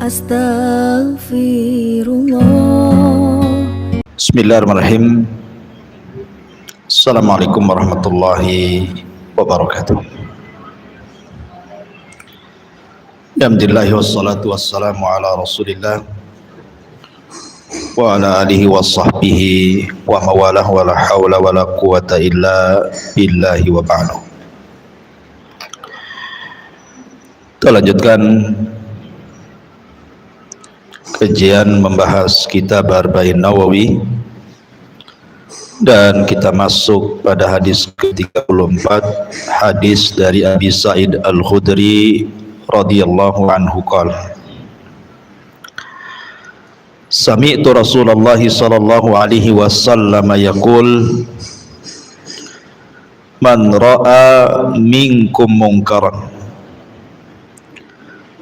Astaghfirullah. Bismillahirrahmanirrahim. Assalamualaikum warahmatullahi wabarakatuh. Alhamdulillah wassalatu wassalamu ala rasulillah wa ala alihi wa sahbihi wa mawalah wa la hawla wa la quwata illa billahi wa ba'du. Kita lanjutkan kajian membahas kitab Arba'in Nawawi dan kita masuk pada hadis ke-34, hadis dari Abi Sa'id Al-Khudri radhiyallahu anhu qala Sami'tu Rasulullah sallallahu alaihi wasallam yaqul man ra'a minkum munkaran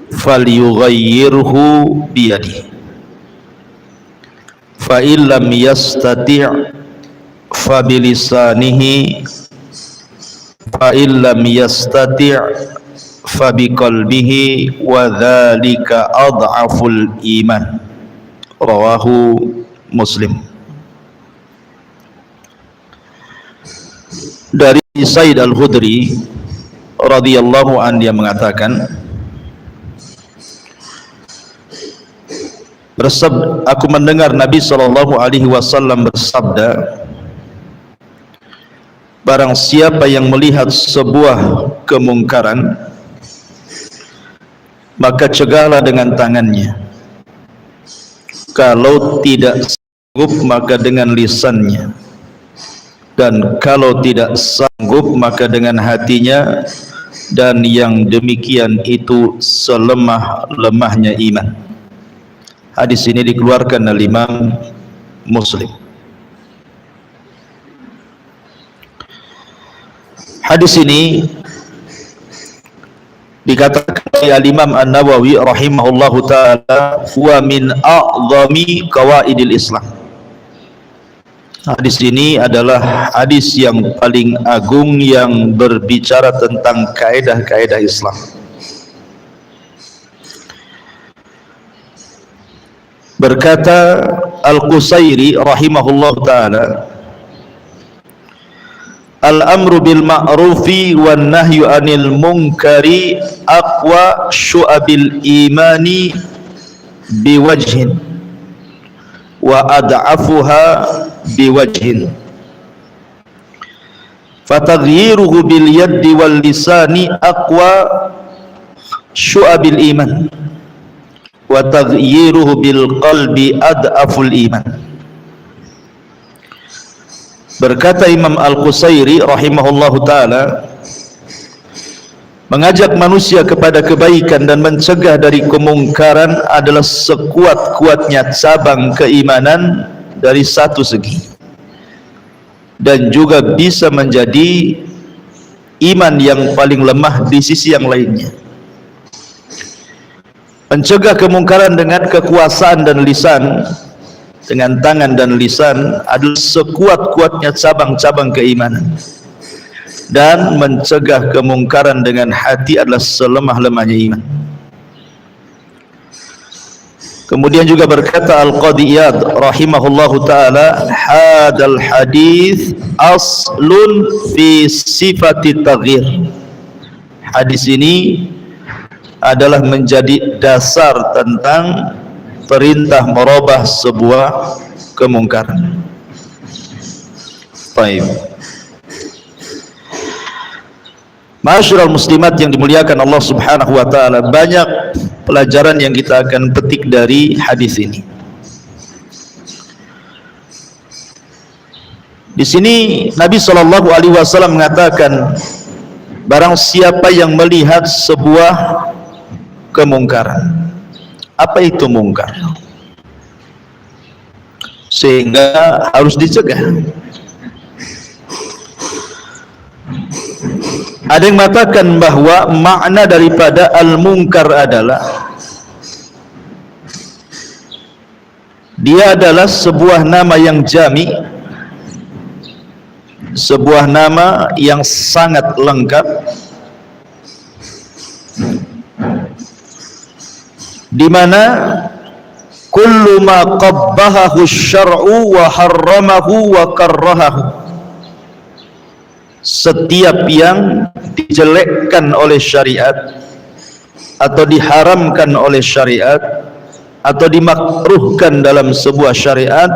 falyughayyirhu biyadihi fa illam yastati' fa bilisanihi fa illam yastati' fa biqalbihi wa dzalika adhaful iman. Rawahu Muslim. Dari Sa'id Al-Khudri radhiyallahu anhu dia mengatakan, aku mendengar Nabi sallallahu alaihi wasallam bersabda, barang siapa yang melihat sebuah kemungkaran, maka cegahlah dengan tangannya. Kalau tidak sanggup, maka dengan lisannya. Dan kalau tidak sanggup, maka dengan hatinya. Dan yang demikian itu selemah-lemahnya iman. Hadis ini dikeluarkan oleh Imam Muslim. Hadis ini dikatakan oleh Imam An-Nawawi rahimahullahu ta'ala huwa min a'zami qawaidil Islam. Hadis ini adalah hadis yang paling agung yang berbicara tentang kaidah-kaidah Islam. Berkata Al-Qusairi rahimahullah ta'ala, al-amru bil ma'rufi wan nahyu anil munkari aqwa syu'abil imani biwajhin wa ad'afuha biwajhin fataghyiruhu bil yaddi wal lisani aqwa syu'abil iman wa taghyiruhu bil qalbi ad'aful iman. Berkata Imam Al-Qusairi rahimahullahu ta'ala, mengajak manusia kepada kebaikan dan mencegah dari kemungkaran adalah sekuat-kuatnya cabang keimanan dari satu segi, dan juga bisa menjadi iman yang paling lemah di sisi yang lainnya. Mencegah kemungkaran dengan kekuasaan dan lisan, dengan tangan dan lisan, adalah sekuat-kuatnya cabang-cabang keimanan. Dan mencegah kemungkaran dengan hati adalah selemah-lemahnya iman. Kemudian juga berkata Al-Qadhi Iyad rahimahullahu ta'ala, hadal hadis aslun fi sifati taghyir. Hadis ini adalah menjadi dasar tentang perintah merubah sebuah kemungkaran. Baik. Ma'asyiral muslimat yang dimuliakan Allah Subhanahu wa taala, banyak pelajaran yang kita akan petik dari hadis ini. Di sini Nabi sallallahu alaihi wasallam mengatakan, barang siapa yang melihat sebuah kemungkaran. Apa itu mungkar? Sehingga harus dicegah. Ada yang mengatakan bahwa makna daripada al-munkar adalah dia adalah sebuah nama yang jami, sebuah nama yang sangat lengkap, di mana kullu ma qabbahahu syar'u wa harramahu wa karrahahu, setiap yang dijelekkan oleh syariat atau diharamkan oleh syariat atau dimakruhkan dalam sebuah syariat,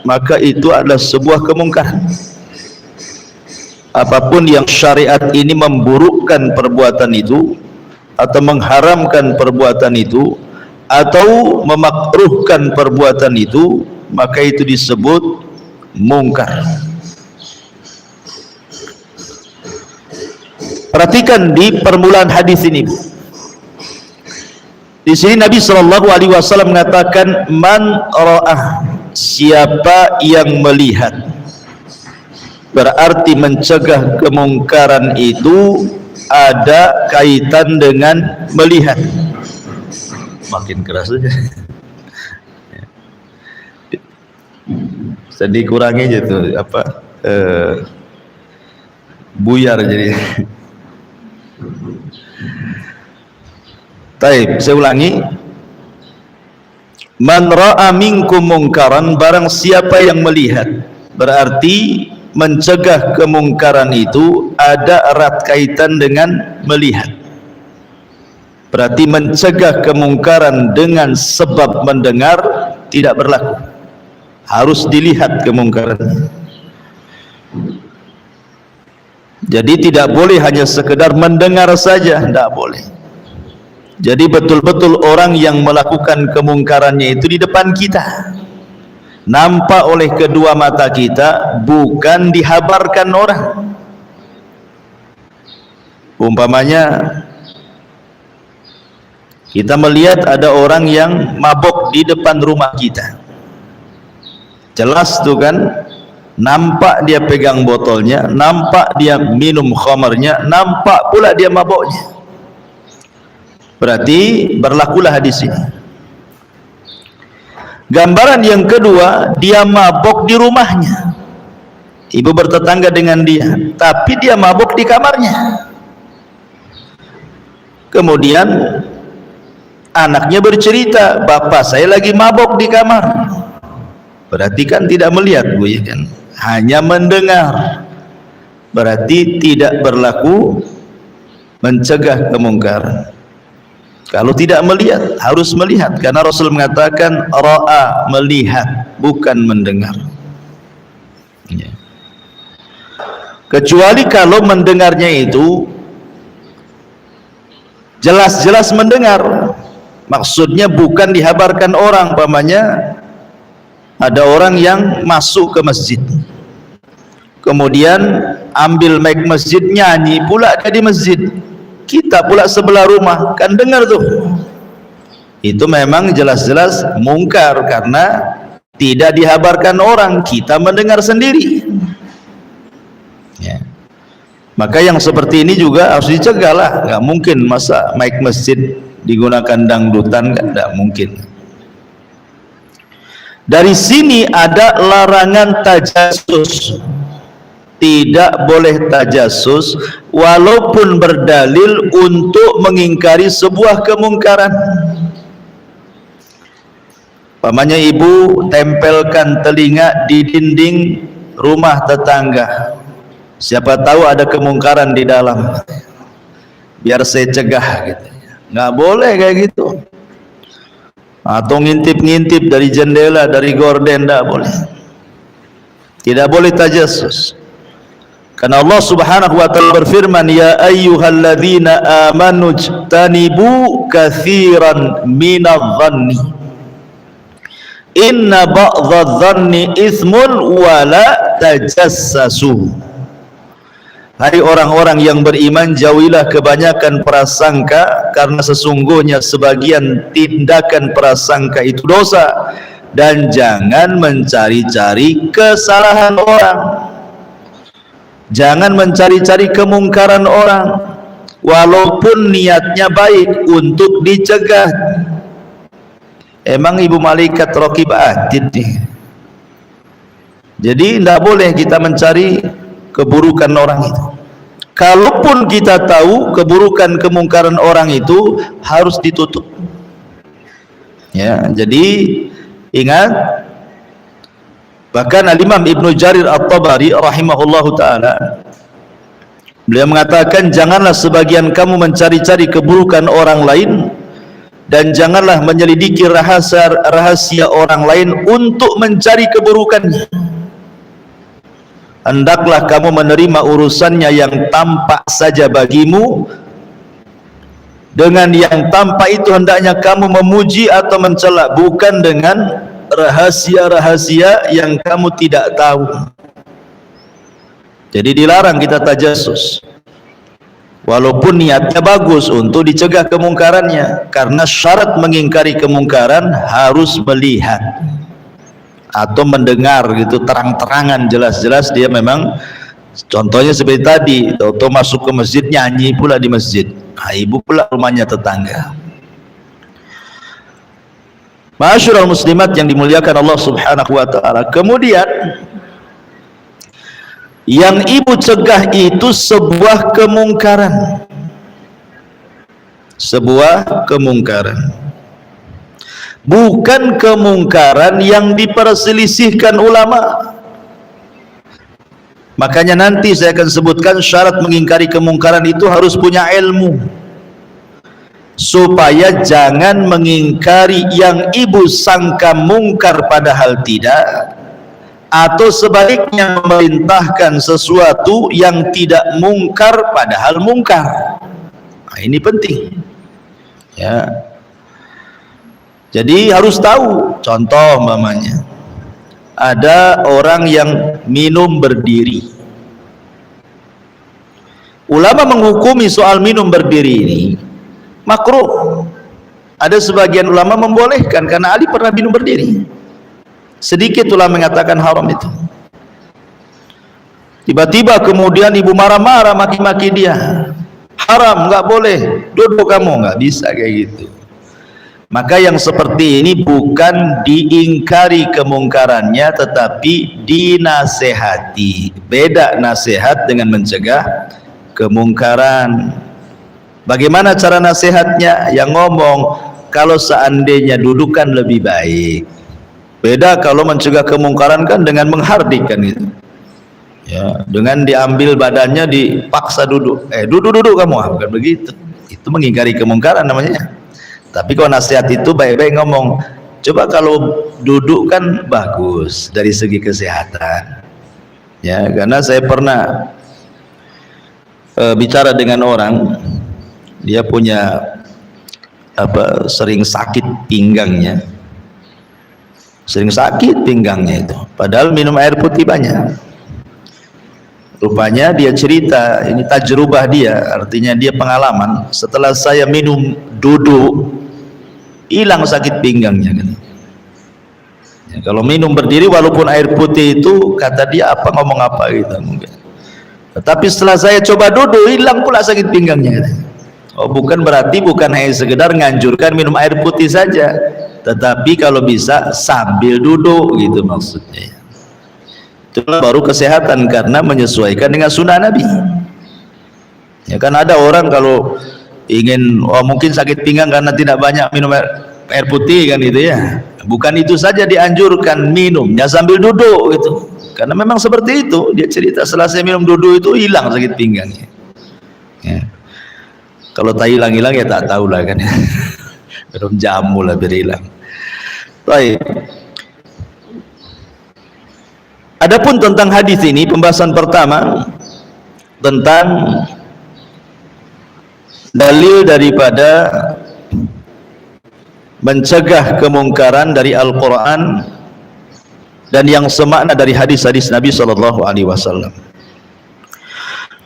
maka itu adalah sebuah kemungkaran. Apapun yang syariat ini memburukkan perbuatan itu atau mengharamkan perbuatan itu atau memakruhkan perbuatan itu, maka itu disebut mungkar. Perhatikan di permulaan hadis ini. Di sini Nabi Shallallahu Alaihi Wasallam mengatakan, man ra'ah, siapa yang melihat. Berarti mencegah kemungkaran itu ada kaitan dengan melihat. Makin keras saja. Jadi kurangi aja tuh apa buyar jadi. Taib, saya ulangi. Man ra'a minkum mungkaran, barang siapa yang melihat, berarti mencegah kemungkaran itu ada erat kaitan dengan melihat. Berarti mencegah kemungkaran dengan sebab mendengar tidak berlaku, harus dilihat kemungkaran. Jadi tidak boleh hanya sekedar mendengar saja, tidak boleh. Jadi betul-betul orang yang melakukan kemungkarannya itu di depan kita, nampak oleh kedua mata kita, bukan dihabarkan orang. Umpamanya kita melihat ada orang yang mabok di depan rumah kita, jelas tuh kan, nampak dia pegang botolnya, nampak dia minum khamarnya, nampak pula dia maboknya. Berarti berlakulah hadis ini. Gambaran yang kedua, dia mabok di rumahnya, ibu bertetangga dengan dia, tapi dia mabok di kamarnya. Kemudian anaknya bercerita, bapak saya lagi mabok di kamar. Berarti kan tidak melihat, bu, ya kan? Hanya mendengar. Berarti tidak berlaku mencegah kemungkaran. Kalau tidak melihat, harus melihat, karena Rasul mengatakan ra'a, melihat, bukan mendengar. Ya. Kecuali kalau mendengarnya itu jelas-jelas mendengar, maksudnya bukan dihabarkan orang. Umpamanya ada orang yang masuk ke masjid, kemudian ambil mic masjid, nyanyi pula di masjid, kita pula sebelah rumah, kan dengar tuh. Itu memang jelas-jelas mungkar, karena tidak dihabarkan orang, kita mendengar sendiri. Ya. Maka yang seperti ini juga harus dicegah lah. Nggak mungkin masa mic masjid digunakan dangdutan, kan nggak mungkin. Dari sini ada larangan tajassus. Tidak boleh tajassus walaupun berdalil untuk mengingkari sebuah kemungkaran. Pamannya ibu tempelkan telinga di dinding rumah tetangga, siapa tahu ada kemungkaran di dalam, biar saya cegah gitu. Nggak boleh kayak gitu. Atau ngintip-ngintip dari jendela, dari gorden, tidak boleh. Tidak boleh tajassus. Karena Allah Subhanahu wa taala berfirman, ya ayyuhalladzina amanu jtanibu katsiran minadh-dhanni inna ba'dadh-dhanni itsmun wa la tajassasu. Hai orang-orang yang beriman, jauhilah kebanyakan prasangka, karena sesungguhnya sebagian tindakan prasangka itu dosa, dan jangan mencari-cari kesalahan orang. Jangan mencari-cari kemungkaran orang, walaupun niatnya baik untuk dicegah. Emang ibu malaikat raqib atid nih. Jadi tidak boleh kita mencari keburukan orang itu. Kalaupun kita tahu keburukan kemungkaran orang itu, harus ditutup. Ya, jadi ingat, bahkan Al-Imam Ibnu Jarir At-Tabari rahimahullahu taala beliau mengatakan, janganlah sebagian kamu mencari-cari keburukan orang lain dan janganlah menyelidiki rahasia orang lain untuk mencari keburukannya. Hendaklah kamu menerima urusannya yang tampak saja bagimu. Dengan yang tampak itu hendaknya kamu memuji atau mencela, bukan dengan rahasia-rahasia yang kamu tidak tahu. Jadi dilarang kita tajassus, walaupun niatnya bagus untuk dicegah kemungkarannya, karena syarat mengingkari kemungkaran harus melihat atau mendengar gitu terang-terangan, jelas-jelas dia memang, contohnya seperti tadi, atau masuk ke masjid nyanyi pula di masjid, ibu pula rumahnya tetangga. Ma'asyiral muslimat yang dimuliakan Allah Subhanahu wa taala. Kemudian yang ibu cegah itu sebuah kemungkaran. Sebuah kemungkaran. Bukan kemungkaran yang diperselisihkan ulama. Makanya nanti saya akan sebutkan syarat mengingkari kemungkaran itu harus punya ilmu, supaya jangan mengingkari yang ibu sangka mungkar padahal tidak, atau sebaliknya memerintahkan sesuatu yang tidak mungkar padahal mungkar. Nah, ini penting ya. Jadi harus tahu. Contoh umpamanya, ada orang yang minum berdiri. Ulama menghukumi soal minum berdiri ini makruh. Ada sebagian ulama membolehkan karena Ali pernah minum berdiri. Sedikit ulama mengatakan haram itu. Tiba-tiba kemudian ibu marah-marah, maki-maki dia. Haram, nggak boleh, duduk kamu, nggak bisa kayak gitu. Maka yang seperti ini bukan diingkari kemungkarannya, tetapi dinasehati. Beda nasihat dengan mencegah kemungkaran. Bagaimana cara nasihatnya? Yang ngomong, kalau seandainya dudukan lebih baik. Beda kalau mencegah kemungkaran kan dengan menghardik kan gitu. Ya, dengan diambil badannya dipaksa duduk. Duduk kamu, bukan begitu. Itu mengingkari kemungkaran namanya. Tapi kalau nasihat itu baik-baik ngomong, coba kalau duduk kan bagus dari segi kesehatan. Ya, karena saya pernah bicara dengan orang, dia punya sering sakit pinggangnya. Sering sakit pinggangnya itu. Padahal minum air putih banyak. Rupanya dia cerita, ini tajrubah dia, artinya dia pengalaman. Setelah saya minum duduk, hilang sakit pinggangnya kan. Ya, kalau minum berdiri walaupun air putih itu, kata dia apa ngomong apa gitu mungkin. Tetapi setelah saya coba duduk, hilang pula sakit pinggangnya kan. Oh, bukan berarti bukan hanya sekedar nganjurkan minum air putih saja, tetapi kalau bisa sambil duduk gitu maksudnya. Itulah baru kesehatan karena menyesuaikan dengan sunnah Nabi. Ya kan ada orang kalau ingin mungkin sakit pinggang karena tidak banyak minum air putih kan gitu ya. Bukan itu saja dianjurkan minumnya sambil duduk gitu. Karena memang seperti itu, dia cerita setelah saya minum duduk itu hilang sakit pinggangnya. Ya. Kalau tak hilang-hilang ya tak tahu lah kan. Minum jamu lah biar hilang. Baik. Adapun tentang hadis ini, pembahasan pertama tentang dalil daripada mencegah kemungkaran dari Al-Quran dan yang semakna dari hadis-hadis Nabi SAW.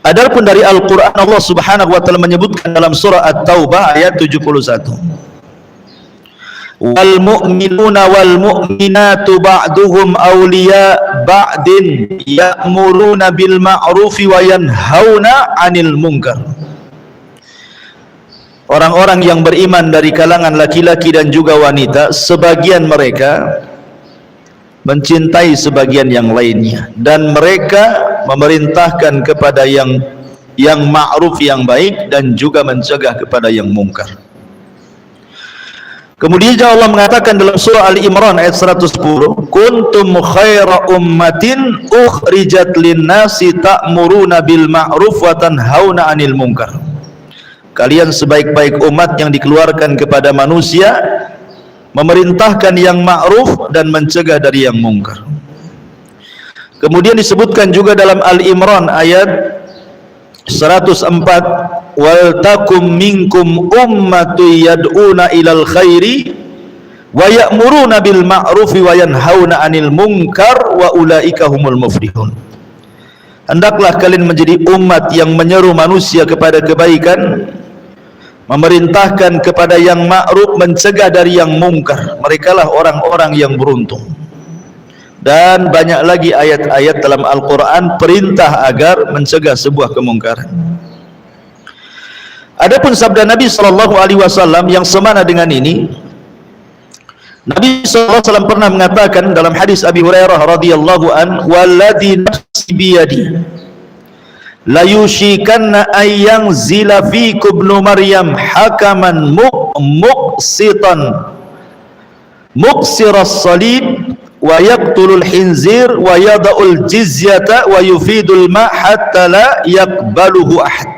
Adapun dari Al-Quran, Allah Subhanahu wa taala menyebutkan dalam surah At-Taubah ayat 71. Wal mu'minuna wal mu'minatu ba'duhum awliya ba'din ya'muruna bil ma'rufi wa yanhauna 'anil munkar. Orang-orang yang beriman dari kalangan laki-laki dan juga wanita, sebagian mereka mencintai sebagian yang lainnya, dan mereka memerintahkan kepada yang ma'ruf, yang baik, dan juga mencegah kepada yang mungkar. Kemudian Allah mengatakan dalam surah Ali Imran ayat 110, kuntum khaira ummatin ukhrijat lin-nasi ta'muruna bil ma'ruf wa tanhauna 'anil munkar. Kalian sebaik-baik umat yang dikeluarkan kepada manusia, memerintahkan yang ma'ruf dan mencegah dari yang mungkar. Kemudian disebutkan juga dalam Ali Imran ayat 104, wal takum minkum ummatu yad'una ilal khairi wa ya'muruna bil ma'rufi wa yanhauna 'anil munkar wa ulaika humul muflihun. Hendaklah kalian menjadi umat yang menyeru manusia kepada kebaikan, memerintahkan kepada yang ma'ruf, mencegah dari yang mungkar. Merekalah orang-orang yang beruntung. Dan banyak lagi ayat-ayat dalam Al-Quran perintah agar mencegah sebuah kemungkaran. Adapun sabda Nabi SAW yang semana dengan ini, Nabi SAW pernah mengatakan dalam hadis Abi Hurairah radhiyallahu an, walladhi nafsi biyadi la yushikanna ayyang zila fikum ibnu Maryam hakaman muqsitan muqsiras salib wa yaqtulul khinzir wa yada'ul jizyata wa yufidul ma' hatta la yaqbaluhu ahad.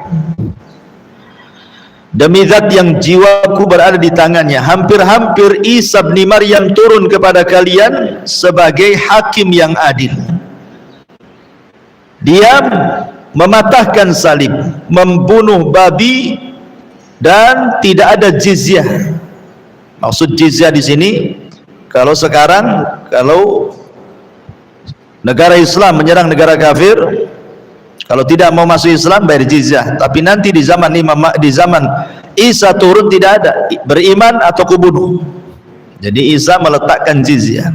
Demi zat yang jiwaku berada di tangannya, hampir-hampir Isa bin Maryam turun kepada kalian sebagai hakim yang adil. Dia mematahkan salib, membunuh babi, dan tidak ada jizyah. Maksud jizyah di sini, kalau sekarang, kalau negara Islam menyerang negara kafir, kalau tidak mau masuk Islam bayar jizyah. Tapi nanti di zaman Isa turun tidak ada, beriman atau kubunuh. Jadi Isa meletakkan jizyah.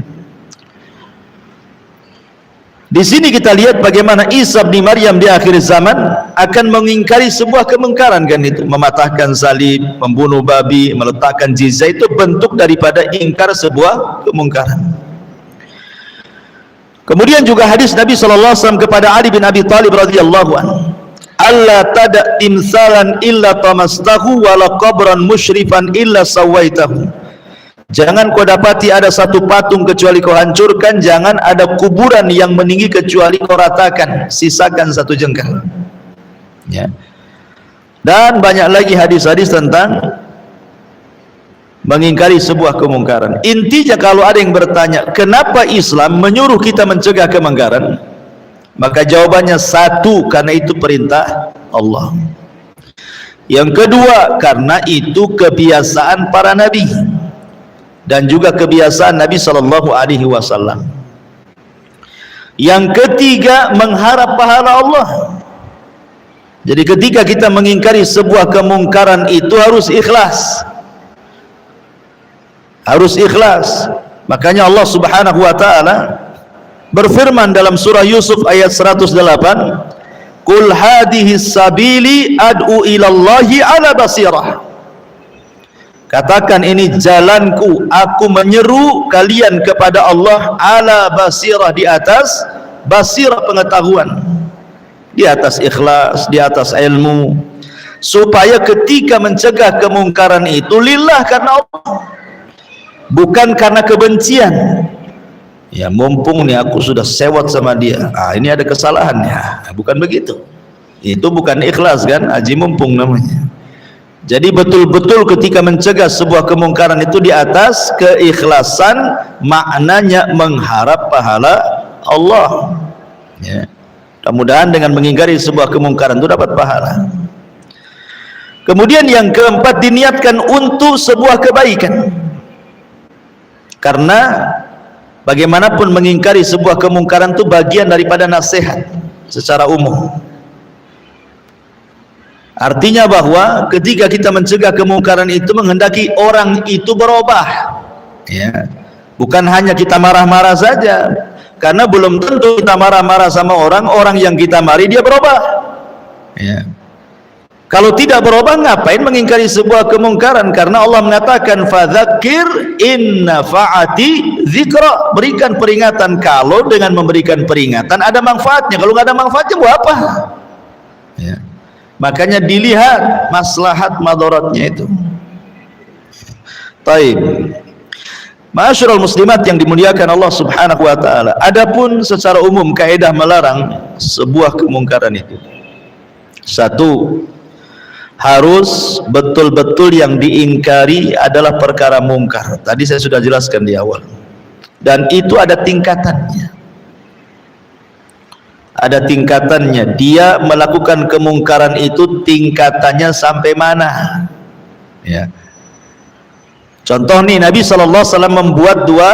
Di sini kita lihat bagaimana Isa bin Maryam di akhir zaman akan mengingkari sebuah kemungkaran, kan itu, mematahkan salib, membunuh babi, meletakkan jizyah, itu bentuk daripada ingkar sebuah kemungkaran. Kemudian juga hadis Nabi SAW kepada Ali bin Abi Thalib radhiyallahu anhu, alla tada timsalan illa tamastahu wala qabran musyrifan illa sawaitahu. Jangan kau dapati ada satu patung kecuali kau hancurkan, jangan ada kuburan yang meninggi kecuali kau ratakan, sisakan satu jengkal. Ya. Dan banyak lagi hadis-hadis tentang mengingkari sebuah kemungkaran. Intinya kalau ada yang bertanya, kenapa Islam menyuruh kita mencegah kemungkaran? Maka jawabannya satu, karena itu perintah Allah. Yang kedua, karena itu kebiasaan para nabi dan juga kebiasaan Nabi SAW. Yang ketiga, mengharap pahala Allah. Jadi ketika kita mengingkari sebuah kemungkaran itu harus ikhlas. Harus ikhlas. Makanya Allah Subhanahu wa taala berfirman dalam surah Yusuf ayat 108, "Qul hadhihi sabili ad'u ila Allahi ala basirah." Katakan, ini jalanku, aku menyeru kalian kepada Allah ala basirah, di atas basirah pengetahuan, di atas ikhlas, di atas ilmu, supaya ketika mencegah kemungkaran itu lillah, karena Allah, bukan karena kebencian. Ya, mumpung nih aku sudah sewot sama dia, ini ada kesalahannya, bukan begitu. Itu bukan ikhlas, kan, haji mumpung namanya. Jadi betul-betul ketika mencegah sebuah kemungkaran itu di atas keikhlasan, maknanya mengharap pahala Allah. Ya. Mudah-mudahan dengan mengingkari sebuah kemungkaran itu dapat pahala. Kemudian yang keempat, diniatkan untuk sebuah kebaikan. Karena bagaimanapun mengingkari sebuah kemungkaran itu bagian daripada nasihat secara umum. Artinya bahwa ketika kita mencegah kemungkaran itu menghendaki orang itu berubah, ya. Bukan hanya kita marah-marah saja, karena belum tentu kita marah-marah sama orang yang kita mari dia berubah, ya. Kalau tidak berubah, ngapain mengingkari sebuah kemungkaran? Karena Allah mengatakan, fadzakir in nafa'ati dzikra, berikan peringatan. Kalau dengan memberikan peringatan ada manfaatnya, kalau nggak ada manfaatnya buat apa? Ya. Makanya dilihat maslahat madaratnya itu. Taib. Ma'asyiral muslimat yang dimuliakan Allah Subhanahu wa taala. Adapun secara umum kaidah melarang sebuah kemungkaran itu. Satu, harus betul-betul yang diingkari adalah perkara mungkar. Tadi saya sudah jelaskan di awal. Dan itu ada tingkatannya. Ada tingkatannya. Dia melakukan kemungkaran itu tingkatannya sampai mana? Ya. Contoh nih, Nabi SAW membuat dua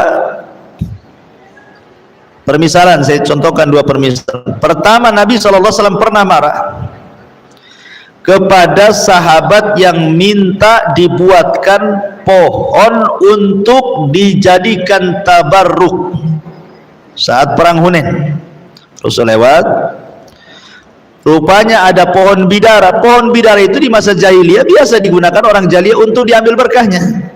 permisalan. Saya contohkan dua permisalan. Pertama, Nabi SAW pernah marah kepada sahabat yang minta dibuatkan pohon untuk dijadikan tabarruk saat perang Hunain. Rasul lewat, rupanya ada pohon bidara. Pohon bidara itu di masa jahiliyah biasa digunakan orang jahiliyah untuk diambil berkahnya.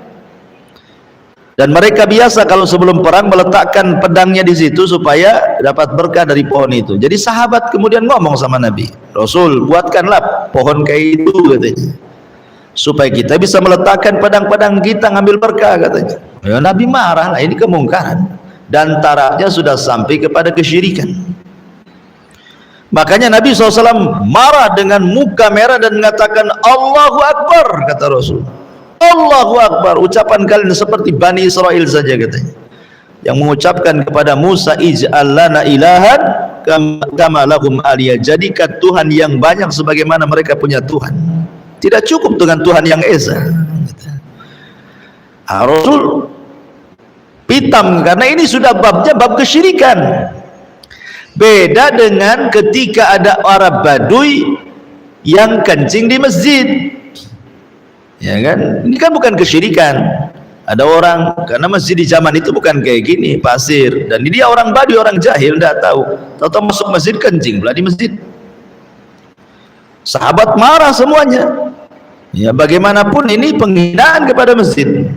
Dan mereka biasa kalau sebelum perang meletakkan pedangnya di situ supaya dapat berkah dari pohon itu. Jadi sahabat kemudian ngomong sama Nabi, Rasul, buatkanlah pohon kayak itu katanya, supaya kita bisa meletakkan pedang-pedang kita ngambil berkah katanya. Ya, Nabi marah lah, ini kemungkaran dan tarafnya sudah sampai kepada kesyirikan. Makanya Nabi SAW marah dengan muka merah dan mengatakan Allahu Akbar, kata Rasul. Allahu Akbar, ucapan kalian seperti Bani Israel saja katanya, yang mengucapkan kepada Musa, ij'al lana ilahan kama lahum aliyah, jadikan Tuhan yang banyak sebagaimana mereka punya Tuhan. Tidak cukup dengan Tuhan yang esa. Rasul pitam karena ini sudah babnya bab kesyirikan. Beda dengan ketika ada Arab Baduy yang kencing di masjid. Ya kan, ini kan bukan kesyirikan. Ada orang, karena masjid di zaman itu bukan kayak gini, pasir, dan dia orang Baduy, orang jahil, tidak tahu, tahu masuk masjid kencing pula di masjid. Sahabat marah semuanya. Ya, bagaimanapun ini penghinaan kepada masjid.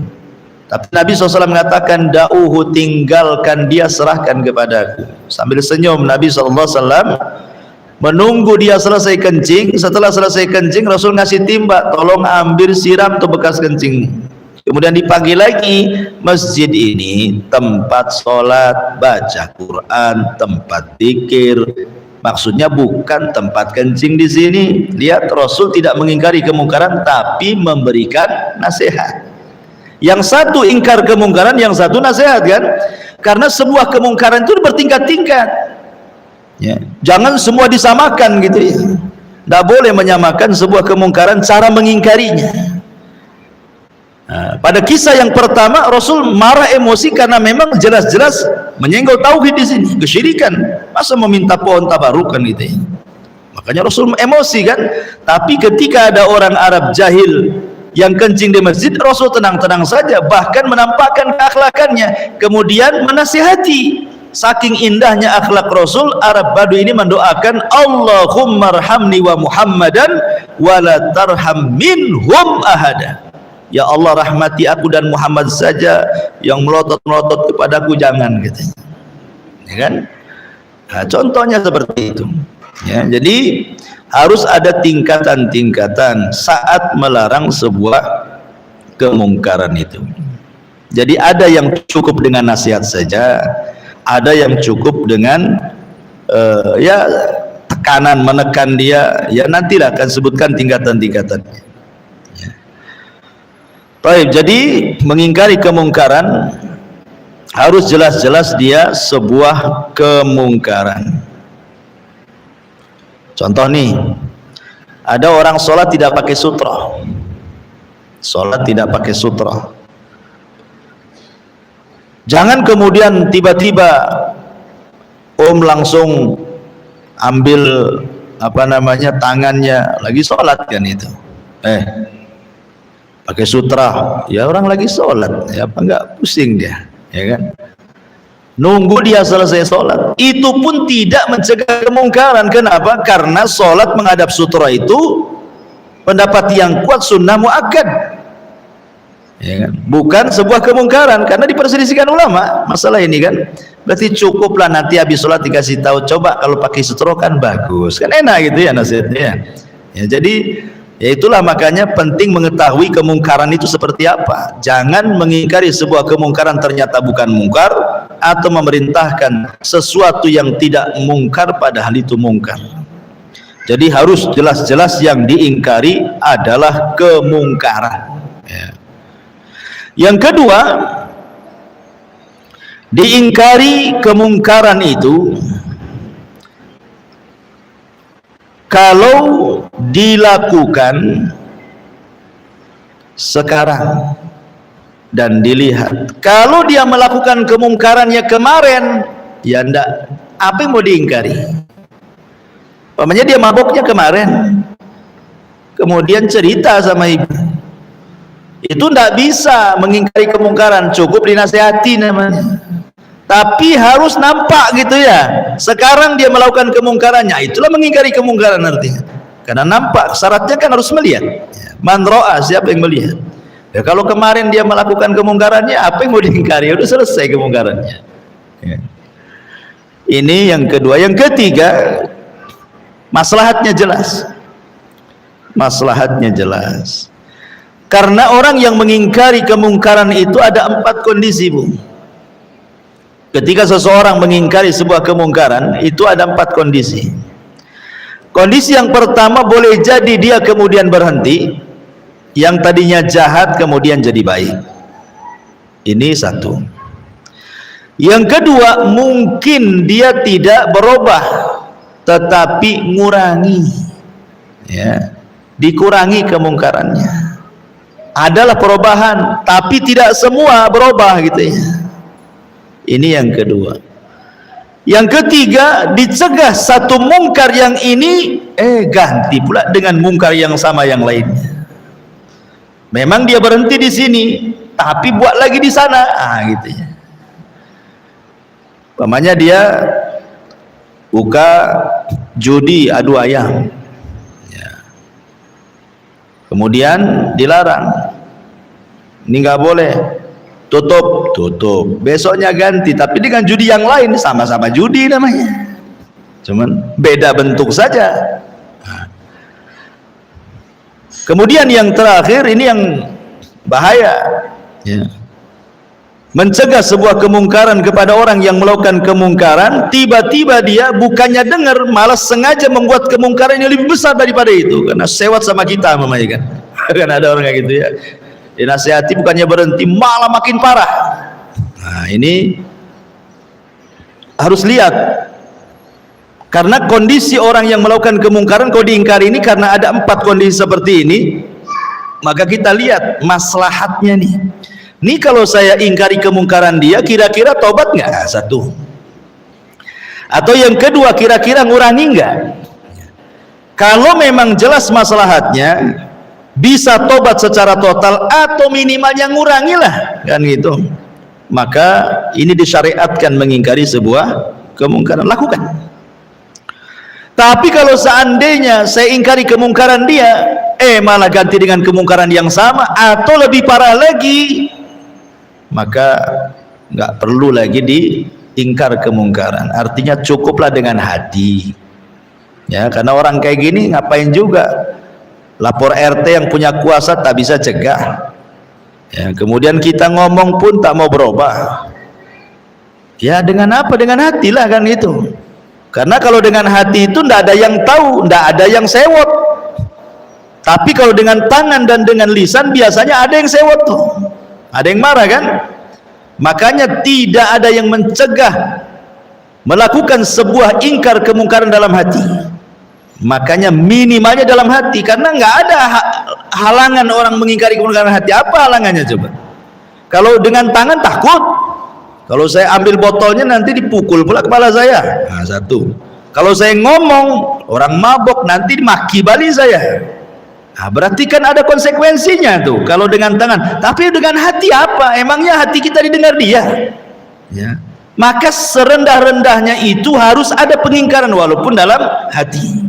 Tapi Nabi SAW mengatakan, da'uhu, tinggalkan dia, serahkan kepadaku. Sambil senyum Nabi SAW menunggu dia selesai kencing. Setelah selesai kencing, Rasul ngasih timba, tolong ambil siram tuh bekas kencing. Kemudian dipanggil lagi, masjid ini tempat sholat, baca Quran, tempat zikir. Maksudnya bukan tempat kencing di sini. Lihat, Rasul tidak mengingkari kemungkaran, tapi memberikan nasihat. Yang satu ingkar kemungkaran, yang satu nasihat kan? Karena sebuah kemungkaran itu bertingkat-tingkat. Ya, jangan semua disamakan gitu ya. Tidak boleh menyamakan sebuah kemungkaran cara mengingkarinya. Nah, pada kisah yang pertama Rasul marah emosi karena memang jelas-jelas menyenggol tauhid di sini, kesyirikan. Masa meminta pohon tabaruk kan gitu ya. Makanya Rasul emosi kan. Tapi ketika ada orang Arab jahil yang kencing di masjid, Rasul tenang-tenang saja, bahkan menampakkan keakhlakannya, kemudian menasihati. Saking indahnya akhlak Rasul, Arab Baduy ini mendoakan, Allahumma arhamni wa Muhammadan wa la tarham minhum ahada. Ya Allah, rahmati aku dan Muhammad saja, yang melotot-melotot kepadaku jangan, gitu. Ya kan? Nah, contohnya seperti itu. Ya, jadi harus ada tingkatan-tingkatan saat melarang sebuah kemungkaran itu. Jadi ada yang cukup dengan nasihat saja, ada yang cukup dengan ya tekanan, menekan dia. Ya nantilah akan sebutkan tingkatan-tingkatannya. Ya. Baik, jadi mengingkari kemungkaran harus jelas-jelas dia sebuah kemungkaran. Contoh nih, ada orang sholat tidak pakai sutra. Sholat tidak pakai sutra. Jangan kemudian tiba-tiba langsung ambil tangannya, lagi sholat kan itu. Pakai sutra, ya orang lagi sholat, ya apa enggak pusing dia, ya kan? Nunggu dia selesai sholat. Itu pun tidak mencegah kemungkaran. Kenapa? Karena sholat menghadap sutra itu pendapat yang kuat sunnah muakkad, ya kan? Bukan sebuah kemungkaran, karena diperselisihkan ulama masalah ini kan. Berarti cukuplah nanti habis sholat dikasih tahu, coba kalau pakai sutra kan bagus, kan enak gitu ya nasihatnya. Ya, jadi Ya itulah makanya penting mengetahui kemungkaran itu seperti apa. Jangan mengingkari sebuah kemungkaran ternyata bukan mungkar, atau memerintahkan sesuatu yang tidak mungkar padahal itu mungkar. Jadi harus jelas-jelas yang diingkari adalah kemungkaran. Ya. Yang kedua, diingkari kemungkaran itu kalau dilakukan sekarang dan dilihat. Kalau dia melakukan kemungkarannya kemarin, ya ndak, apa yang mau diingkari? Umpamanya dia maboknya kemarin, kemudian cerita sama ibu, itu ndak bisa mengingkari kemungkaran, cukup dinasihati namanya. Tapi harus nampak gitu ya. Sekarang dia melakukan kemungkarannya, itulah mengingkari kemungkaran artinya. Karena nampak, syaratnya kan harus melihat. Man ro'a, siapa yang melihat? Ya, kalau kemarin dia melakukan kemungkarannya, apa yang mau diingkari? Udah selesai kemungkarannya. Ya. Ini yang kedua. Yang ketiga, maslahatnya jelas. Maslahatnya jelas. Karena orang yang mengingkari kemungkaran itu ada 4 kondisi, Bu. Ketika seseorang mengingkari sebuah kemungkaran, itu ada 4 kondisi. Kondisi yang pertama, boleh jadi dia kemudian berhenti, yang tadinya jahat kemudian jadi baik. Ini satu. Yang kedua, mungkin dia tidak berubah, tetapi ngurangi, ya, dikurangi kemungkarannya. Adalah perubahan, tapi tidak semua berubah gitu ya. Ini yang kedua. Yang ketiga, dicegah satu mungkar yang ini, ganti pula dengan mungkar yang sama yang lainnya. Memang dia berhenti di sini, tapi buat lagi di sana, gitu ya. Umpamanya dia buka judi adu ayam, ya. Kemudian dilarang, ini nggak boleh. Tutup. Besoknya ganti, tapi dengan judi yang lain, sama-sama judi namanya, cuman beda bentuk saja. Kemudian yang terakhir, ini yang bahaya, ya. Mencegah sebuah kemungkaran kepada orang yang melakukan kemungkaran, tiba-tiba dia bukannya dengar, malah sengaja membuat kemungkaran yang lebih besar daripada itu, karena sewot sama kita mamanya kan. Kan ada orang kayak gitu ya, dinasihati bukannya berhenti, malah makin parah. Nah, ini harus lihat, karena kondisi orang yang melakukan kemungkaran kalau diingkari ini, karena ada 4 kondisi seperti ini, maka kita lihat maslahatnya nih. Nih kalau saya ingkari kemungkaran dia, kira-kira tobat nggak? Satu. Atau yang kedua, kira-kira ngurangi nggak? Kalau memang jelas maslahatnya, bisa tobat secara total atau minimalnya ngurangilah, kan gitu. Maka ini disyariatkan mengingkari sebuah kemungkaran, lakukan. Tapi kalau seandainya saya ingkari kemungkaran dia, malah ganti dengan kemungkaran yang sama atau lebih parah lagi, maka nggak perlu lagi diingkar kemungkaran. Artinya cukuplah dengan hati, ya. Karena orang kayak gini ngapain juga lapor RT yang punya kuasa tak bisa cegah, ya. Kemudian kita ngomong pun tak mau berubah, ya. Dengan apa? Dengan hatilah, kan itu. Karena kalau dengan hati itu ndak ada yang tahu, ndak ada yang sewot. Tapi kalau dengan tangan dan dengan lisan, biasanya ada yang sewot tuh, ada yang marah kan. Makanya tidak ada yang mencegah melakukan sebuah ingkar kemungkaran dalam hati. Makanya minimalnya dalam hati, karena nggak ada halangan orang mengingkari kemungkaran hati. Apa halangannya coba? Kalau dengan tangan takut, kalau saya ambil botolnya nanti dipukul pula kepala saya. Nah, satu. Kalau saya ngomong, orang mabok nanti dimaki balik saya. Nah, berarti kan ada konsekuensinya tuh kalau dengan tangan. Tapi dengan hati apa? Emangnya hati kita didengar dia? Ya. Maka serendah-rendahnya itu harus ada pengingkaran walaupun dalam hati.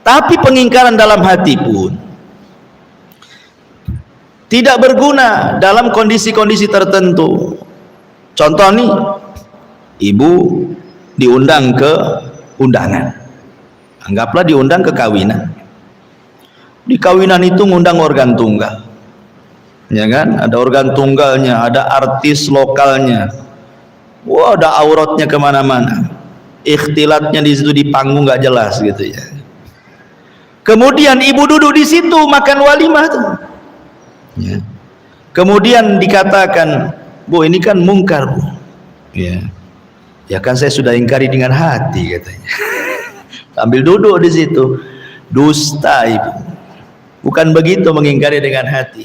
Tapi pengingkaran dalam hati pun tidak berguna dalam kondisi-kondisi tertentu. Contoh nih, ibu diundang ke undangan, anggaplah diundang ke kawinan. Di kawinan itu ngundang organ tunggal, ya kan? Ada organ tunggalnya, ada artis lokalnya, wah, ada auratnya kemana-mana, ikhtilatnya di situ di panggung nggak jelas gitu ya. Kemudian ibu duduk di situ makan walimah tuh, ya. Kemudian dikatakan, Bu, ini kan mungkar, Bu. Ya, ya kan saya sudah ingkari dengan hati katanya. Ambil duduk di situ, dusta ibu. Bukan begitu mengingkari dengan hati.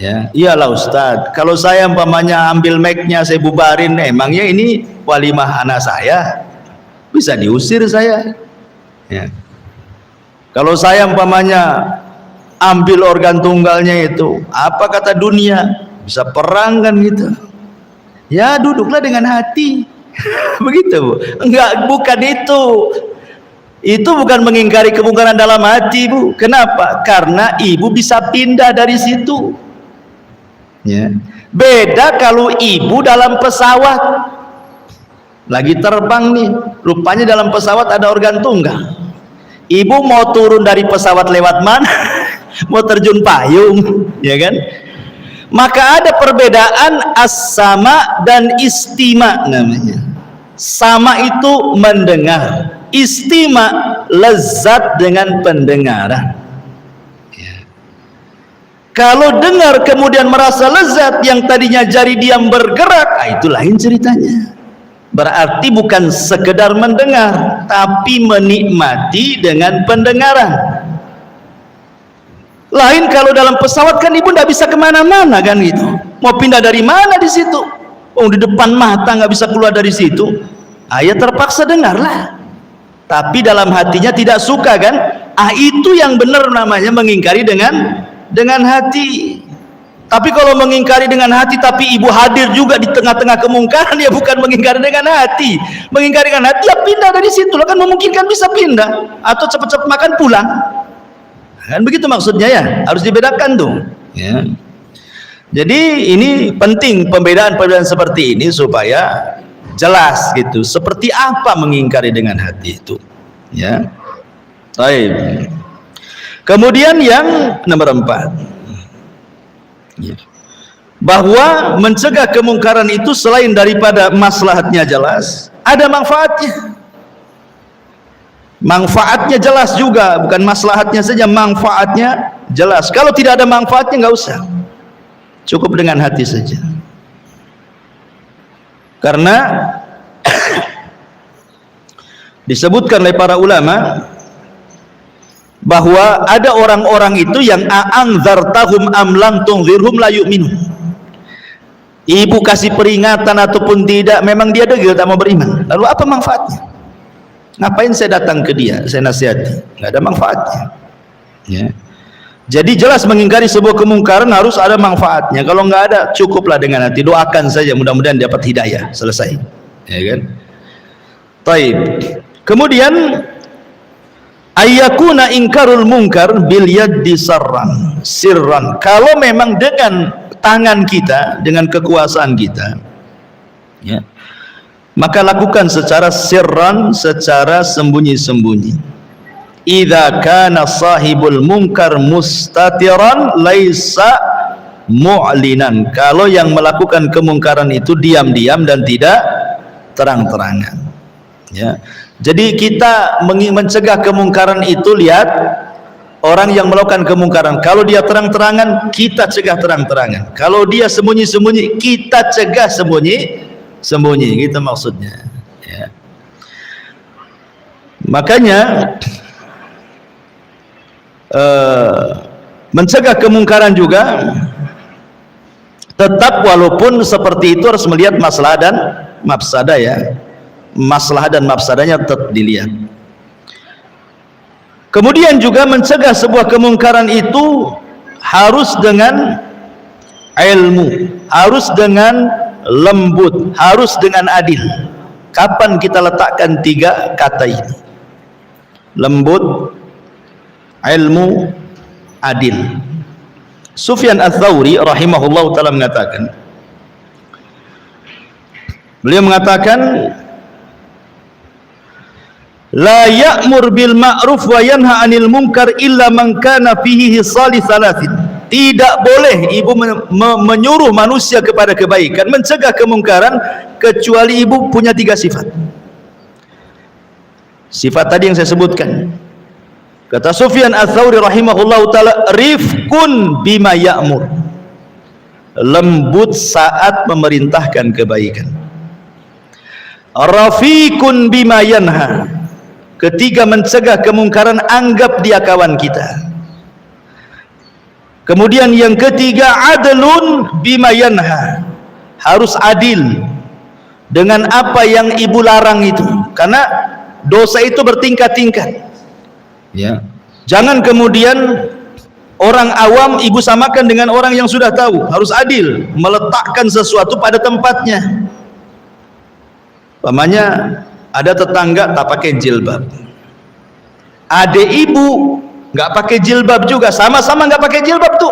Ya, iyalah Ustadz, kalau saya umpamanya ambil mic-nya saya bubarin, emangnya ini walimah anak saya? Bisa diusir saya. Ya. Kalau saya umpamanya ambil organ tunggalnya itu, apa kata dunia? Bisa perang kan gitu. Ya, duduklah dengan hati. Begitu, Bu. Enggak, bukan itu. Itu bukan mengingkari kemungkaran dalam hati, Bu. Kenapa? Karena ibu bisa pindah dari situ. Ya. Beda kalau ibu dalam pesawat lagi terbang nih, rupanya dalam pesawat ada organ tunggal. Ibu mau turun dari pesawat lewat mana? Mau terjun payung, ya kan? Maka ada perbedaan as-sama dan istima namanya. Sama itu mendengar, istima lezat dengan pendengaran. Ya. Kalau dengar kemudian merasa lezat, yang tadinya jari diam bergerak, itu lain ceritanya. Berarti bukan sekedar mendengar, tapi menikmati dengan pendengaran. Lain kalau dalam pesawat kan ibu tidak bisa kemana-mana kan gitu. Mau pindah dari mana di situ? Oh, di depan mata nggak bisa keluar dari situ. Ayah terpaksa dengarlah. Tapi dalam hatinya tidak suka kan? Itu yang benar namanya mengingkari dengan hati. Tapi kalau mengingkari dengan hati tapi ibu hadir juga di tengah-tengah kemungkaran, ya bukan mengingkari dengan hati. Mengingkari dengan hati ya pindah dari situ, lah kan memungkinkan bisa pindah atau cepat-cepat makan pulang. Kan begitu maksudnya ya, harus dibedakan tuh. Ya. Jadi ini penting pembedaan-pembedaan seperti ini supaya jelas gitu. Seperti apa mengingkari dengan hati itu. Ya. Baik. Kemudian yang nomor 4. Ya. Bahwa mencegah kemungkaran itu selain daripada maslahatnya jelas, ada manfaatnya. Manfaatnya jelas juga, bukan maslahatnya saja, manfaatnya jelas. Kalau tidak ada manfaatnya nggak usah. Cukup dengan hati saja. Karena disebutkan oleh para ulama bahwa ada orang-orang itu yang a'anzartahum am lam tunzirhum la yu'minun. Ibu kasih peringatan ataupun tidak, memang dia degil tak mau beriman. Lalu apa manfaatnya? Ngapain saya datang ke dia, saya nasihati? Nggak ada manfaatnya. Ya. Jadi jelas mengingkari sebuah kemungkaran harus ada manfaatnya. Kalau nggak ada, cukuplah dengan hati, doakan saja, mudah-mudahan dapat hidayah, selesai. Ya kan? Taib. Kemudian ayyakuna ingkarul munkar bil yaddi sirran. Kalau memang dengan tangan kita, dengan kekuasaan kita, ya, maka lakukan secara sirran, secara sembunyi-sembunyi. Idza kana sahibul munkar mustatiran laisa mu'linan. Kalau yang melakukan kemungkaran itu diam-diam dan tidak terang-terangan. Ya. Jadi kita mencegah kemungkaran itu, lihat orang yang melakukan kemungkaran. Kalau dia terang-terangan, kita cegah terang-terangan. Kalau dia sembunyi-sembunyi, kita cegah sembunyi-sembunyi. Gitu maksudnya. Ya. Makanya mencegah kemungkaran juga tetap, walaupun seperti itu harus melihat masalah dan mafsadah ya. Masalah dan mafsadahnya tetap dilihat. Kemudian juga mencegah sebuah kemungkaran itu harus dengan ilmu, harus dengan lembut, harus dengan adil. Kapan kita letakkan 3 kata ini? Lembut, ilmu, adil. Sufyan Ats-Tsauri rahimahullah ta'ala mengatakan, beliau mengatakan la ya'mur bil ma'ruf wa yanha 'anil munkar illa man kana fihi hisali thalathin. Tidak boleh ibu menyuruh manusia kepada kebaikan, mencegah kemungkaran, kecuali ibu punya 3 sifat. Sifat tadi yang saya sebutkan. Kata Sufyan Ats-Tsauri rahimahullahu taala, rifqun bima ya'mur, lembut saat memerintahkan kebaikan. Rafiqun bima yanha, ketiga mencegah kemungkaran, anggap dia kawan kita. Kemudian yang ketiga, adlun bima yanha, harus adil dengan apa yang ibu larang itu, karena dosa itu bertingkat-tingkat. Ya, jangan kemudian orang awam ibu samakan dengan orang yang sudah tahu. Harus adil, meletakkan sesuatu pada tempatnya. Umpamanya ada tetangga tak pakai jilbab, adik ibu nggak pakai jilbab juga, sama-sama nggak pakai jilbab tuh,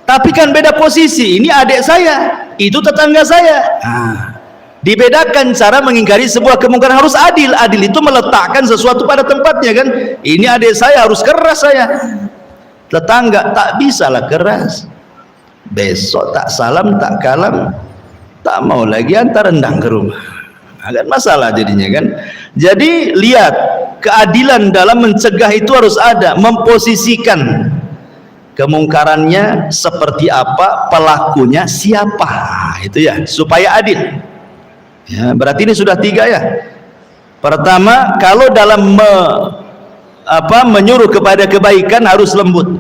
tapi kan beda posisi. Ini adik saya, itu tetangga saya. Dibedakan cara mengingkari sebuah kemungkaran, harus adil. Adil itu meletakkan sesuatu pada tempatnya kan. Ini adik saya, harus keras saya. Tetangga tak bisalah keras. Besok tak salam, tak kalam, tak mau lagi antar rendang ke rumah. Agak masalah jadinya kan. Jadi lihat, keadilan dalam mencegah itu harus ada, memposisikan kemungkarannya seperti apa, pelakunya siapa, itu ya, supaya adil. Ya, berarti ini sudah 3 ya. Pertama, kalau dalam menyuruh kepada kebaikan harus lembut.